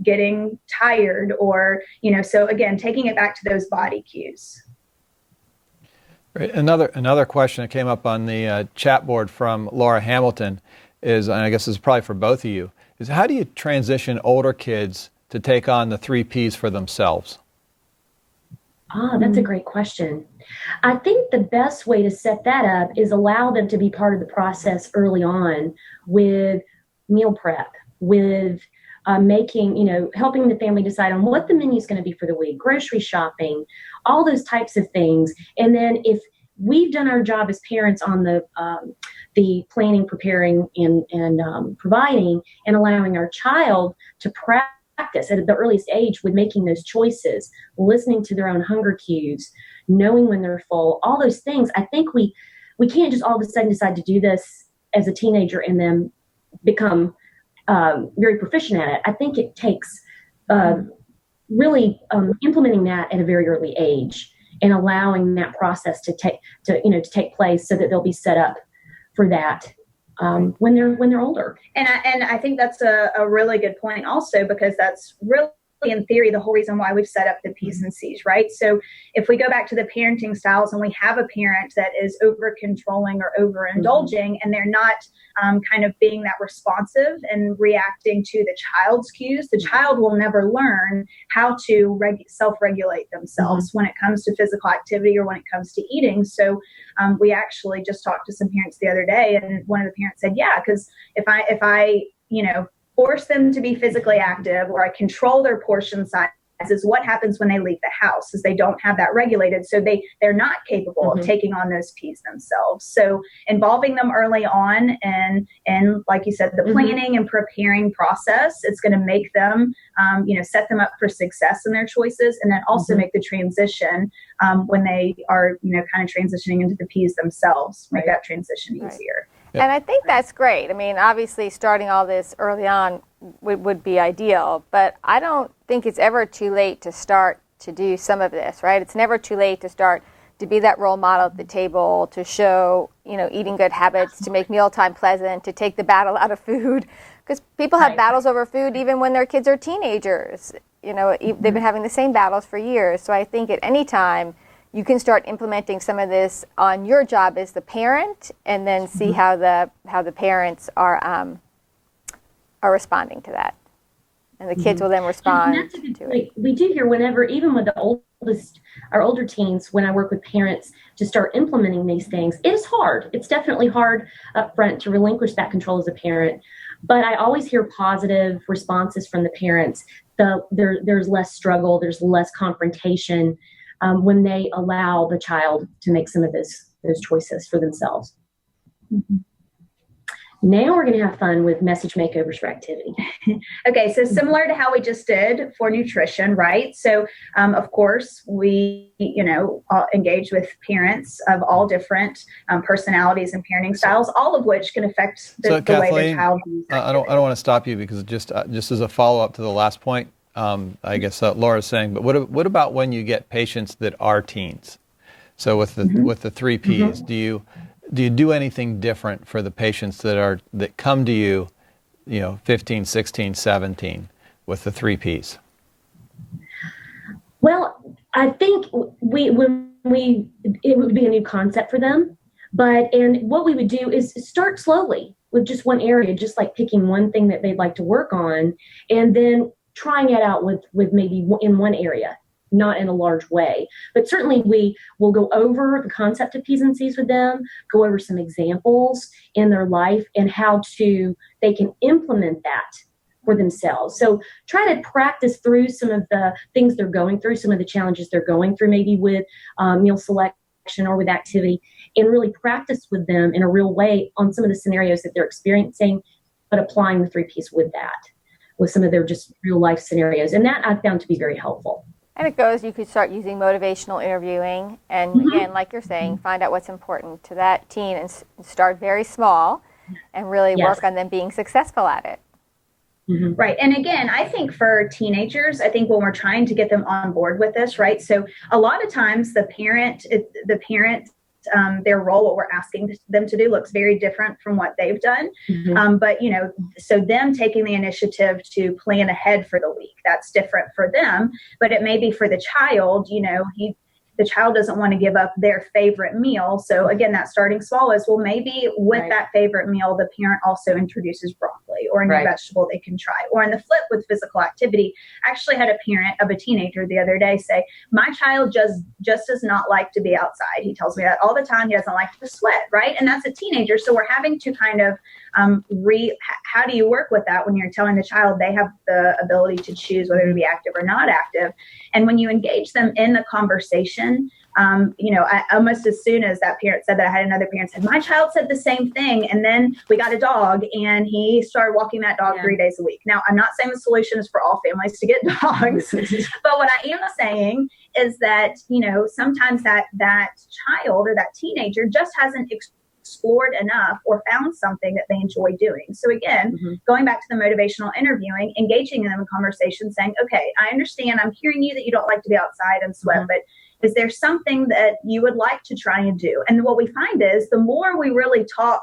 getting tired? Or, so again, taking it back to those body cues. Right. Another question that came up on the chat board from Laura Hamilton is, and I guess this is probably for both of you, is how do you transition older kids to take on the 3 Ps for themselves? That's a great question. I think the best way to set that up is allow them to be part of the process early on with meal prep, with making, helping the family decide on what the menu is going to be for the week, grocery shopping, all those types of things. And then if we've done our job as parents on the planning, preparing, and providing, and allowing our child to practice at the earliest age with making those choices, listening to their own hunger cues, knowing when they're full, all those things. I think we can't just all of a sudden decide to do this as a teenager and then become very proficient at it. I think it takes really implementing that at a very early age and allowing that process to take place so that they'll be set up for that when they're older. And I think that's a really good point also, because that's really, in theory, the whole reason why we've set up the P's and C's, right? So if we go back to the parenting styles and we have a parent that is over controlling or overindulging, and they're not kind of being that responsive and reacting to the child's cues, the child will never learn how to self-regulate themselves when it comes to physical activity or when it comes to eating. So we actually just talked to some parents the other day, and one of the parents said, yeah, because if I force them to be physically active, or I control their portion sizes, what happens when they leave the house is they don't have that regulated. So they're not capable of taking on those P's themselves. So involving them early on and like you said, the planning and preparing process, it's going to make them, set them up for success in their choices, and then also make the transition when they are, kind of transitioning into the P's themselves, make that transition easier. And I think that's great. I mean, obviously, starting all this early on would be ideal, but I don't think it's ever too late to start to do some of this, right? It's never too late to start to be that role model at the table, to show, eating good habits, to make mealtime pleasant, to take the battle out of food. Because people have battles over food even when their kids are teenagers. They've been having the same battles for years. So I think at any time, you can start implementing some of this on your job as the parent, and then see how the parents are responding to that, and the kids will then respond to it. We do hear whenever, even with our older teens, when I work with parents to start implementing these things, it is hard. It's definitely hard up front to relinquish that control as a parent, but I always hear positive responses from the parents. There's less struggle, there's less confrontation when they allow the child to make some of those choices for themselves. Now we're going to have fun with message makeovers for activity. Okay, so similar to how we just did for nutrition, right? So, of course, we, engage with parents of all different personalities and parenting styles, all of which can affect the way the child views I don't want to stop you, because just as a follow-up to the last point, I guess Laura's saying, but what about when you get patients that are teens? So with the 3 Ps, do you do anything different for the patients that come to you, 15, 16, 17 with the 3 Ps? Well, I think it would be a new concept for them, and what we would do is start slowly with just one area, just like picking one thing that they'd like to work on, and then trying it out with maybe in one area, not in a large way. But certainly we will go over the concept of P's and C's with them, go over some examples in their life and how they can implement that for themselves. So try to practice through some of the things they're going through, some of the challenges they're going through, maybe with meal selection or with activity, and really practice with them in a real way on some of the scenarios that they're experiencing, but applying the 3 Ps with that, with some of their just real life scenarios. And that I've found to be very helpful. And you could start using motivational interviewing, and again, like you're saying, find out what's important to that teen and start very small and really work on them being successful at it. Right. And again, I think for teenagers, when we're trying to get them on board with this, right? So a lot of times the parent, their role, what we're asking them to do, looks very different from what they've done. But, so them taking the initiative to plan ahead for the week, that's different for them. But it may be for the child, the child doesn't want to give up their favorite meal. So again, that starting small is, well, maybe with that favorite meal, the parent also introduces broccoli, or a new Right. vegetable they can try. Or on the flip with physical activity, I actually had a parent of a teenager the other day say, my child just does not like to be outside. He tells me that all the time. He doesn't like to sweat, right? And that's a teenager. So we're having to kind of how do you work with that when you're telling the child they have the ability to choose whether to be active or not active? And when you engage them in the conversation, I almost as soon as that parent said that, I had another parent said, my child said the same thing. And then we got a dog and he started walking that dog 3 days a week. Now, I'm not saying the solution is for all families to get dogs, but what I am saying is that, sometimes that child or that teenager just hasn't explored enough or found something that they enjoy doing. So again, going back to the motivational interviewing, engaging them in conversation, saying, okay, I understand, I'm hearing you that you don't like to be outside and sweat, but is there something that you would like to try and do? And what we find is the more we really talk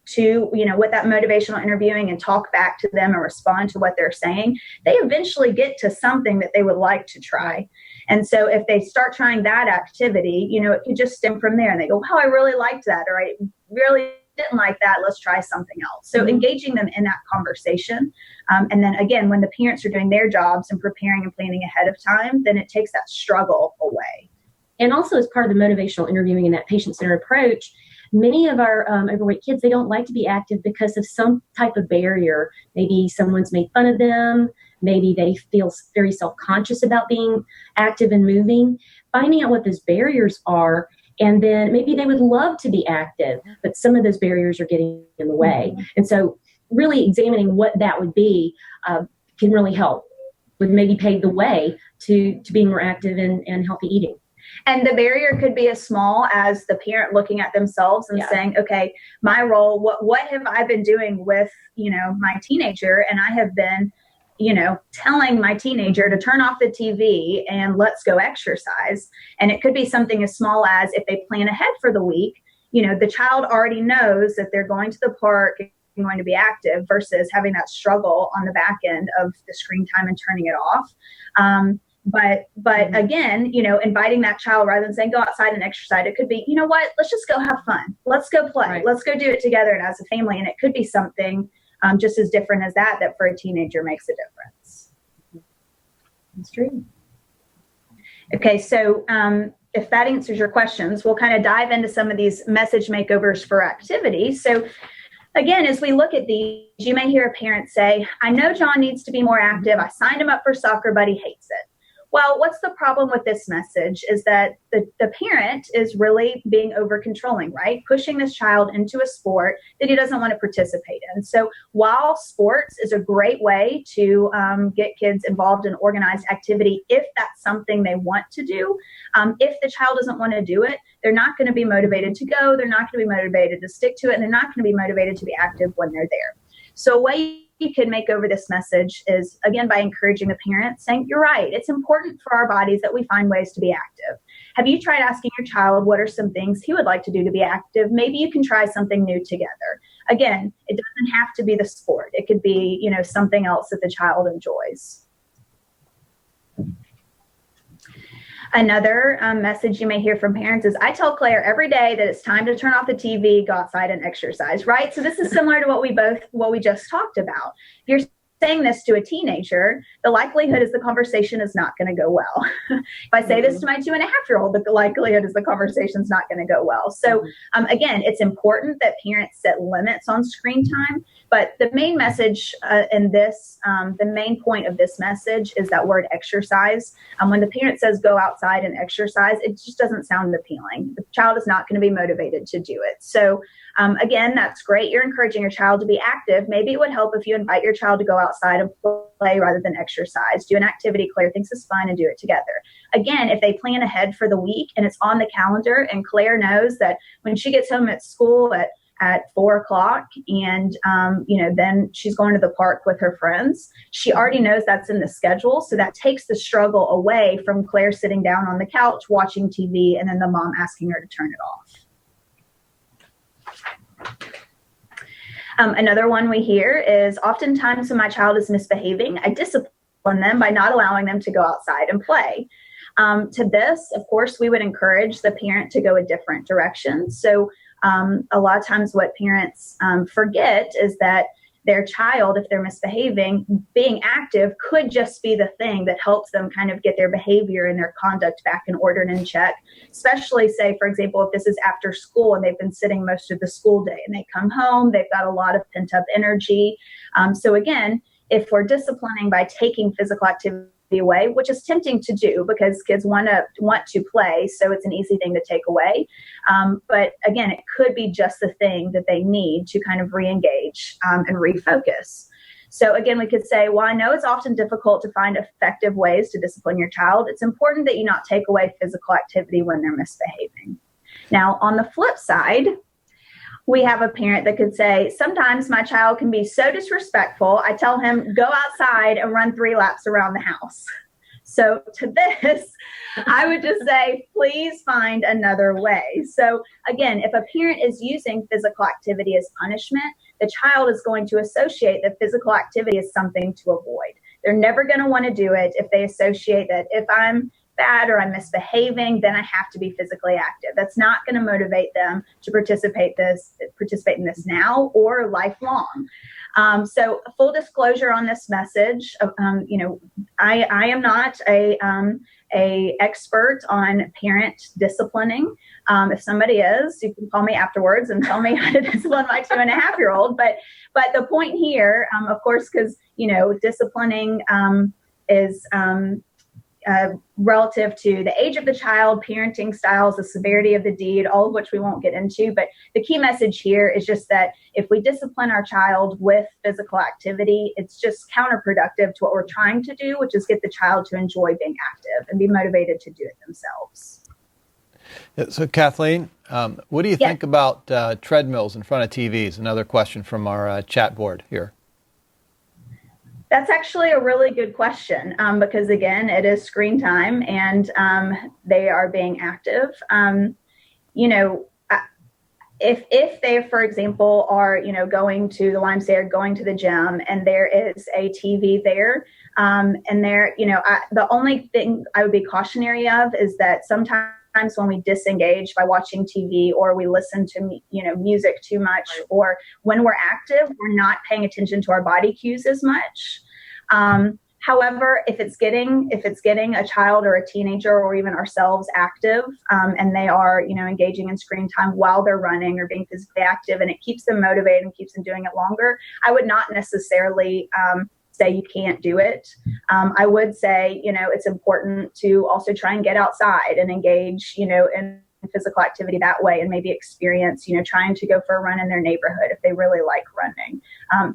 to, with that motivational interviewing and talk back to them and respond to what they're saying, they eventually get to something that they would like to try. And so if they start trying that activity, it could just stem from there and they go, wow, I really liked that, or I really didn't like that. Let's try something else. So engaging them in that conversation. And then again, when the parents are doing their jobs and preparing and planning ahead of time, then it takes that struggle away. And also as part of the motivational interviewing and that patient-centered approach, many of our overweight kids, they don't like to be active because of some type of barrier. Maybe someone's made fun of them. Maybe they feel very self-conscious about being active and moving. Finding out what those barriers are, and then maybe they would love to be active, but some of those barriers are getting in the way. And so really examining what that would be can really help, would maybe pave the way to being more active and healthy eating. And the barrier could be as small as the parent looking at themselves and saying, okay, my role, what have I been doing with, my teenager? And I have been, telling my teenager to turn off the TV and let's go exercise. And it could be something as small as if they plan ahead for the week, the child already knows that they're going to the park and going to be active versus having that struggle on the back end of the screen time and turning it off. But again, inviting that child rather than saying go outside and exercise, it could be, you know what, let's just go have fun. Let's go play. Right. Let's go do it together and as a family. And it could be something just as different as that for a teenager makes a difference. That's true. Okay, so if that answers your questions, we'll kind of dive into some of these message makeovers for activity. So again, as we look at these, you may hear a parent say, I know John needs to be more active. I signed him up for soccer, but he hates it. Well, what's the problem with this message is that the parent is really being over controlling, right? Pushing this child into a sport that he doesn't want to participate in. So while sports is a great way to get kids involved in organized activity, if that's something they want to do, if the child doesn't want to do it, they're not going to be motivated to go. They're not going to be motivated to stick to it. And they're not going to be motivated to be active when they're there. So a way you can make over this message is, again, by encouraging the parent, saying, you're right, it's important for our bodies that we find ways to be active. Have you tried asking your child what are some things he would like to do to be active? Maybe you can try something new together. Again, it doesn't have to be the sport. It could be, something else that the child enjoys. Another message you may hear from parents is, I tell Claire every day that it's time to turn off the TV, go outside and exercise, right? So this is similar to what we just talked about. You're saying this to a teenager, the likelihood is the conversation is not going to go well. If I say this to my 2.5-year-old, the likelihood is the conversation is not going to go well. So again, it's important that parents set limits on screen time. But the main message in this, the main point of this message is that word exercise. When the parent says go outside and exercise, it just doesn't sound appealing. The child is not going to be motivated to do it. So again, that's great. You're encouraging your child to be active. Maybe it would help if you invite your child to go outside and play rather than exercise. Do an activity Claire thinks is fun and do it together. Again, if they plan ahead for the week and it's on the calendar and Claire knows that when she gets home at school at 4:00 and, then she's going to the park with her friends, she already knows that's in the schedule. So that takes the struggle away from Claire sitting down on the couch watching TV and then the mom asking her to turn it off. Another one we hear is, oftentimes when my child is misbehaving, I discipline them by not allowing them to go outside and play. To this, of course, we would encourage the parent to go a different direction. So a lot of times what parents forget is that their child, if they're misbehaving, being active could just be the thing that helps them kind of get their behavior and their conduct back in order and in check. Especially, say, for example, if this is after school and they've been sitting most of the school day and they come home, they've got a lot of pent up energy. So again, if we're disciplining by taking physical activity away, which is tempting to do because kids want to play, so it's an easy thing to take away. But again, it could be just the thing that they need to kind of re-engage and refocus. So again, we could say, well, I know it's often difficult to find effective ways to discipline your child. It's important that you not take away physical activity when they're misbehaving. Now, on the flip side, we have a parent that could say, sometimes my child can be so disrespectful, I tell him, go outside and run 3 laps around the house. So to this, I would just say, please find another way. So again, if a parent is using physical activity as punishment, the child is going to associate that physical activity is something to avoid. They're never going to want to do it if they associate that if I'm bad or I'm misbehaving, then I have to be physically active. That's not going to motivate them to participate in this now or lifelong. So full disclosure on this message, I am not a expert on parent disciplining. If somebody is, you can call me afterwards and tell me how to discipline my 2.5-year-old. But the point here, of course, because disciplining is relative to the age of the child, parenting styles, the severity of the deed, all of which we won't get into. But the key message here is just that if we discipline our child with physical activity, it's just counterproductive to what we're trying to do, which is get the child to enjoy being active and be motivated to do it themselves. So Kathleen, what do you think about treadmills in front of TVs? Another question from our chat board here. That's actually a really good question because, again, it is screen time and they are being active. If they, for example, are, going to the Lime State or going to the gym and there is a TV there and there, the only thing I would be cautionary of is that sometimes when we disengage by watching TV or we listen to, music too much, or when we're active, we're not paying attention to our body cues as much. However, if it's getting a child or a teenager or even ourselves active, and they are, engaging in screen time while they're running or being physically active, and it keeps them motivated and keeps them doing it longer, I would not necessarily say you can't do it. I would say, it's important to also try and get outside and engage, in physical activity that way, and maybe experience, trying to go for a run in their neighborhood if they really like running.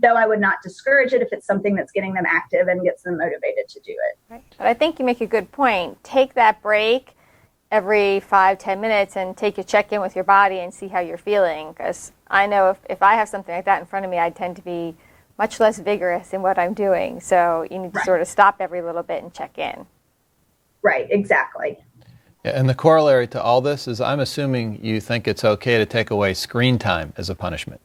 Though I would not discourage it if it's something that's getting them active and gets them motivated to do it. Right. But I think you make a good point. Take that break every 5-10 minutes and take a check in with your body and see how you're feeling. Because I know if I have something like that in front of me, I tend to be much less vigorous in what I'm doing. So you need to sort of stop every little bit and check in. Right, exactly. Yeah, and the corollary to all this is I'm assuming you think it's okay to take away screen time as a punishment.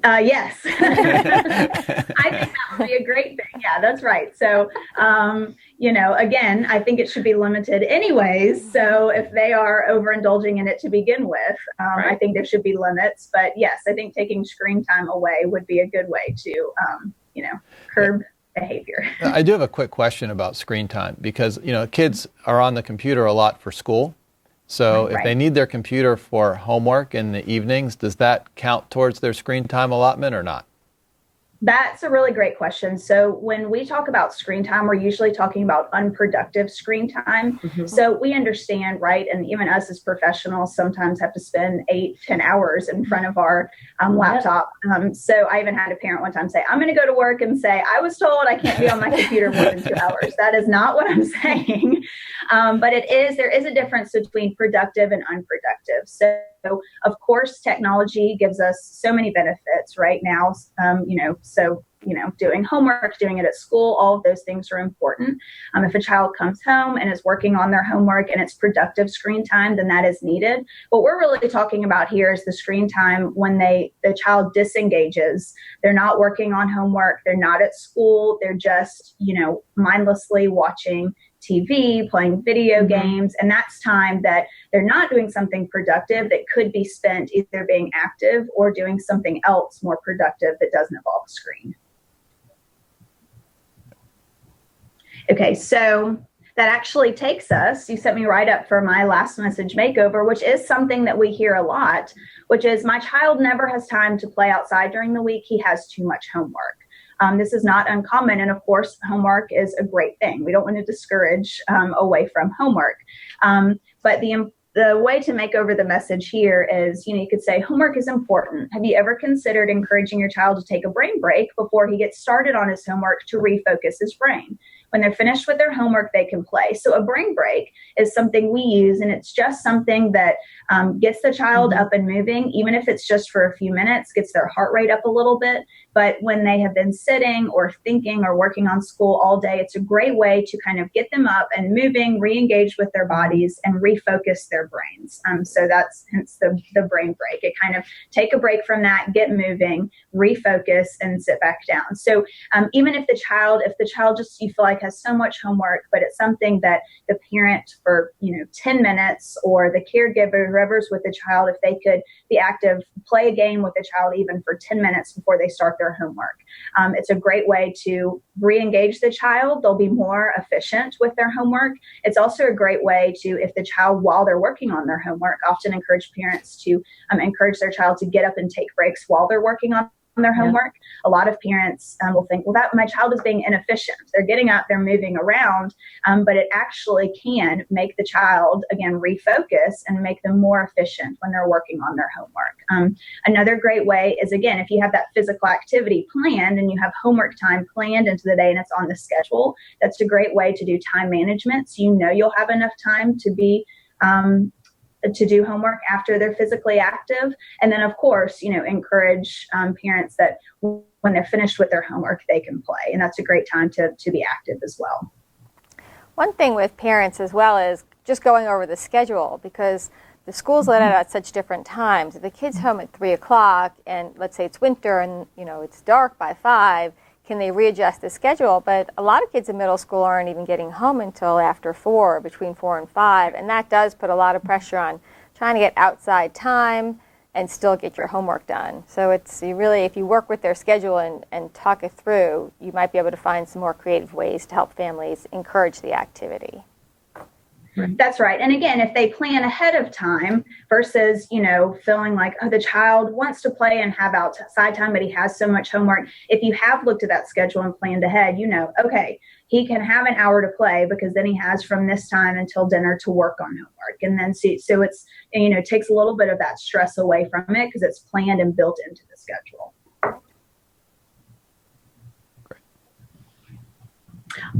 Yes. I think that would be a great thing. Yeah, that's right. So, again, I think it should be limited anyways. So if they are overindulging in it to begin with, I think there should be limits. But yes, I think taking screen time away would be a good way to, curb behavior. I do have a quick question about screen time because, kids are on the computer a lot for school. So if they need their computer for homework in the evenings, does that count towards their screen time allotment or not? That's a really great question. So when we talk about screen time, we're usually talking about unproductive screen time. Mm-hmm. So we understand, right? And even us as professionals sometimes have to spend 8-10 hours in front of our laptop. So I even had a parent one time say, I'm going to go to work and say, I was told I can't be on my computer more than 2 hours. That is not what I'm saying. But there is a difference between productive and unproductive. So of course, technology gives us so many benefits right now. Doing homework, doing it at school, all of those things are important. If a child comes home and is working on their homework and it's productive screen time, then that is needed. What we're really talking about here is the screen time when the child disengages. They're not working on homework. They're not at school. They're just, mindlessly watching TV, playing video games, and that's time that they're not doing something productive that could be spent either being active or doing something else more productive that doesn't involve a screen. Okay, so that actually takes us, you set me right up for my last message makeover, which is something that we hear a lot, which is my child never has time to play outside during the week. He has too much homework. This is not uncommon. And of course, homework is a great thing. We don't want to discourage away from homework. But the way to make over the message here is, you could say homework is important. Have you ever considered encouraging your child to take a brain break before he gets started on his homework to refocus his brain? When they're finished with their homework, they can play. So a brain break is something we use, and it's just something that gets the child up and moving, even if it's just for a few minutes, gets their heart rate up a little bit. But when they have been sitting or thinking or working on school all day, it's a great way to kind of get them up and moving, re-engage with their bodies, and refocus their brains. So that's hence the brain break. It kind of take a break from that, get moving, refocus, and sit back down. So even if the child just, you feel like has so much homework, but it's something that the parent for 10 minutes, or the caregiver, whoever's with the child, if they could be active, play a game with the child even for 10 minutes before they start their homework. It's a great way to re-engage the child. They'll be more efficient with their homework. It's also a great way to, if the child, while they're working on their homework, often encourage parents to encourage their child to get up and take breaks while they're working on their homework. A lot of parents will think, well, that my child is being inefficient. They're getting up, they're moving around, but it actually can make the child, again, refocus and make them more efficient when they're working on their homework. Another great way is, again, if you have that physical activity planned and you have homework time planned into the day and it's on the schedule, that's a great way to do time management. So you'll have enough time to be to do homework after they're physically active. And then, of course, encourage parents that when they're finished with their homework, they can play. And that's a great time to be active as well. One thing with parents as well is just going over the schedule, because the schools let out at such different times. If the kid's home at 3 o'clock and let's say it's winter and it's dark by 5, can they readjust the schedule? But a lot of kids in middle school aren't even getting home until after 4, between 4 and 5, and that does put a lot of pressure on trying to get outside time and still get your homework done. So it's really, if you work with their schedule and talk it through, you might be able to find some more creative ways to help families encourage the activity. That's right. And again, if they plan ahead of time versus, feeling like, oh, the child wants to play and have outside time, but he has so much homework. If you have looked at that schedule and planned ahead, okay, he can have an hour to play because then he has from this time until dinner to work on homework. And then so it's, takes a little bit of that stress away from it because it's planned and built into the schedule.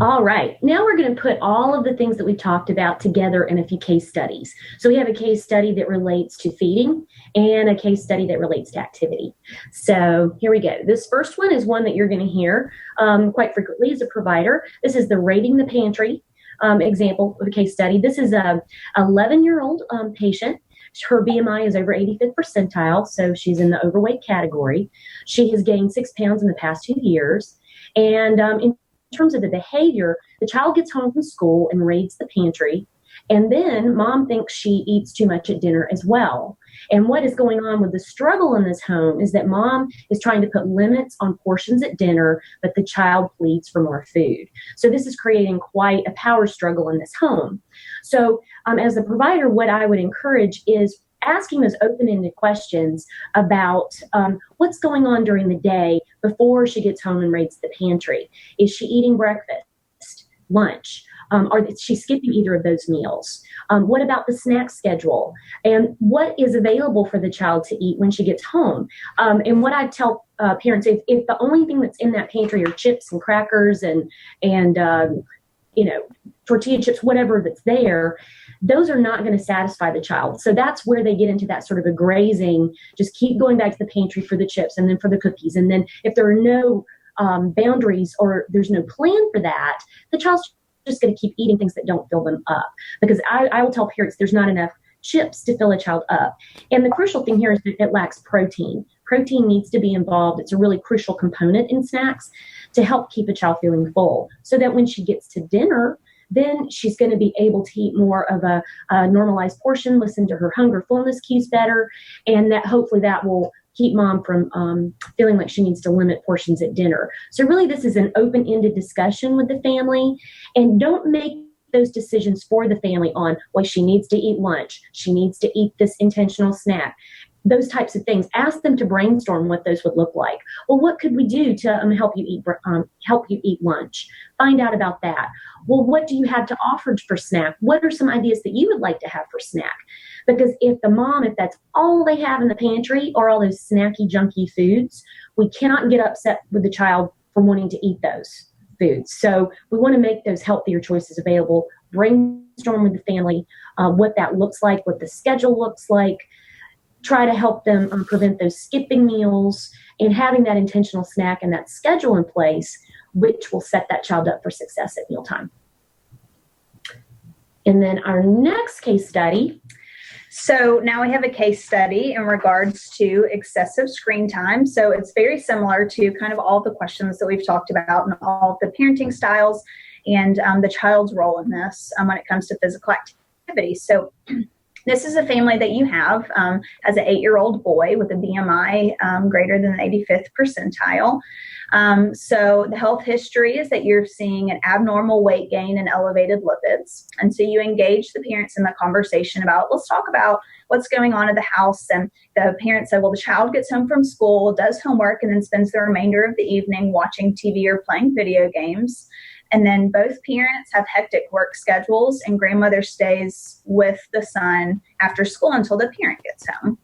All right, now we're going to put all of the things that we've talked about together in a few case studies. So we have a case study that relates to feeding and a case study that relates to activity. So here we go. This first one is one that you're going to hear quite frequently as a provider. This is the rating the pantry example of a case study. This is a 11-year-old patient. Her BMI is over 85th percentile, so she's in the overweight category. She has gained 6 pounds in the past 2 years. And in terms of the behavior, the child gets home from school and raids the pantry, and then mom thinks she eats too much at dinner as well. And what is going on with the struggle in this home is that mom is trying to put limits on portions at dinner, but the child pleads for more food. So this is creating quite a power struggle in this home. So as a provider, what I would encourage is asking those open-ended questions about what's going on during the day before she gets home and raids the pantry. Is she eating breakfast, lunch? Or is she skipping either of those meals? What about the snack schedule? And what is available for the child to eat when she gets home? And what I tell parents, if the only thing that's in that pantry are chips and crackers and tortilla chips, whatever that's there, those are not going to satisfy the child. So that's where they get into that sort of a grazing, just keep going back to the pantry for the chips and then for the cookies. And then if there are no boundaries or there's no plan for that, the child's just going to keep eating things that don't fill them up. Because I will tell parents there's not enough chips to fill a child up. And the crucial thing here is that it lacks protein. Protein needs to be involved. It's a really crucial component in snacks to help keep a child feeling full so that when she gets to dinner, then she's going to be able to eat more of a normalized portion, listen to her hunger fullness cues better, and that hopefully that will keep mom from feeling like she needs to limit portions at dinner. So really this is an open-ended discussion with the family, and don't make those decisions for the family on, well, she needs to eat lunch, she needs to eat this intentional snack, those types of things. Ask them to brainstorm what those would look like. Well, what could we do to help you eat lunch? Find out about that. Well, what do you have to offer for snack? What are some ideas that you would like to have for snack? Because if that's all they have in the pantry or all those snacky, junky foods, we cannot get upset with the child for wanting to eat those foods. So we want to make those healthier choices available. Brainstorm with the family what that looks like, what the schedule looks like. Try to help them prevent those skipping meals and having that intentional snack and that schedule in place, which will set that child up for success at mealtime. And then our next case study. So now we have a case study in regards to excessive screen time. So it's very similar to kind of all the questions that we've talked about and all the parenting styles and the child's role in this when it comes to physical activity. So this is a family that you have as an 8-year-old boy with a BMI greater than the 85th percentile. So the health history is that you're seeing an abnormal weight gain and elevated lipids. And so you engage the parents in the conversation about, let's talk about what's going on at the house. And the parents said, well, the child gets home from school, does homework, and then spends the remainder of the evening watching TV or playing video games. And then both parents have hectic work schedules, and grandmother stays with the son after school until the parent gets home.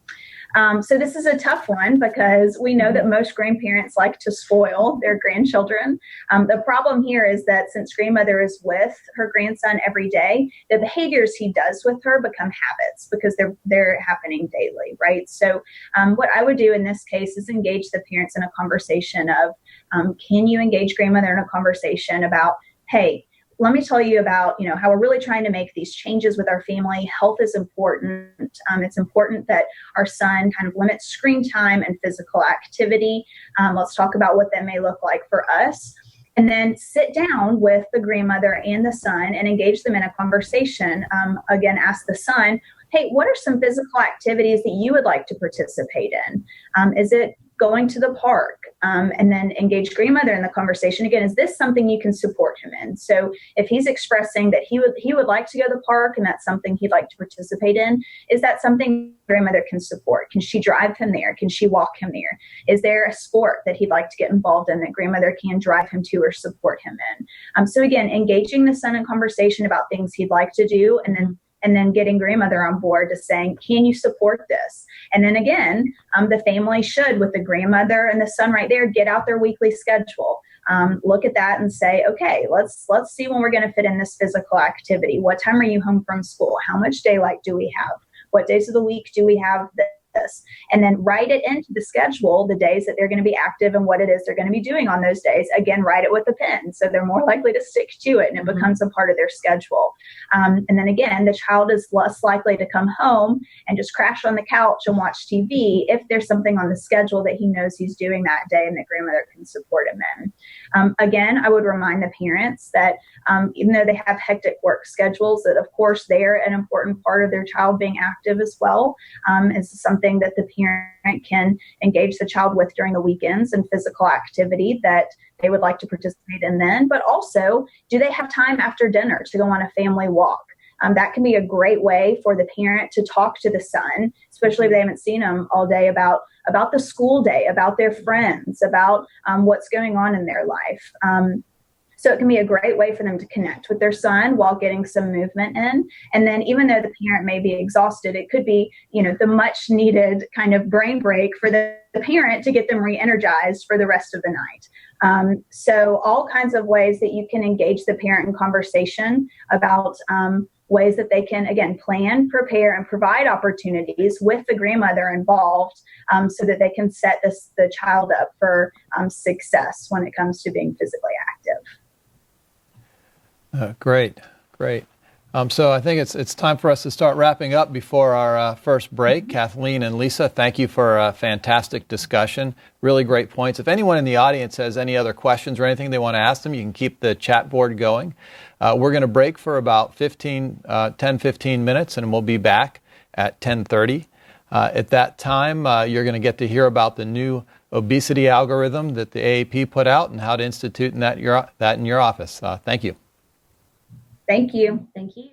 So this is a tough one because we know that most grandparents like to spoil their grandchildren. The problem here is that since grandmother is with her grandson every day, the behaviors he does with her become habits because they're happening daily, right? So what I would do in this case is engage the parents in a conversation of, can you engage grandmother in a conversation about, hey, let me tell you about, how we're really trying to make these changes with our family. Health is important. It's important that our son kind of limits screen time and physical activity. Let's talk about what that may look like for us. And then sit down with the grandmother and the son and engage them in a conversation. Again, ask the son, hey, what are some physical activities that you would like to participate in? Is it going to the park? And then engage grandmother in the conversation. Again, is this something you can support him in? So if he's expressing that he would like to go to the park and that's something he'd like to participate in, is that something grandmother can support? Can she drive him there? Can she walk him there? Is there a sport that he'd like to get involved in that grandmother can drive him to or support him in? So again, engaging the son in conversation about things he'd like to do, and then getting grandmother on board to saying, can you support this? And then again, the family should, with the grandmother and the son right there, get out their weekly schedule. Look at that and say, okay, let's see when we're going to fit in this physical activity. What time are you home from school? How much daylight do we have? What days of the week do we have this? And then write it into the schedule, the days that they're going to be active and what it is they're going to be doing on those days. Again, write it with a pen so they're more likely to stick to it and it becomes a part of their schedule. And then again, the child is less likely to come home and just crash on the couch and watch TV if there's something on the schedule that he knows he's doing that day and that grandmother can support him in. Again, I would remind the parents that even though they have hectic work schedules, that of course they're an important part of their child being active as well. Is something that the parent can engage the child with during the weekends and physical activity that they would like to participate in then. But also, do they have time after dinner to go on a family walk? That can be a great way for the parent to talk to the son, especially if they haven't seen him all day, about the school day, about their friends, about what's going on in their life. So it can be a great way for them to connect with their son while getting some movement in. And then even though the parent may be exhausted, it could be, the much needed kind of brain break for the parent to get them re-energized for the rest of the night. So all kinds of ways that you can engage the parent in conversation about ways that they can, again, plan, prepare, and provide opportunities with the grandmother involved so that they can set the child up for success when it comes to being physically active. Great. So I think it's time for us to start wrapping up before our first break. Kathleen and Lisa, thank you for a fantastic discussion. Really great points. If anyone in the audience has any other questions or anything they want to ask them, you can keep the chat board going. We're going to break for about 10-15 minutes, and we'll be back at 10:30. At that time, you're going to get to hear about the new obesity algorithm that the AAP put out and how to institute that in your office. Thank you. Thank you. Thank you.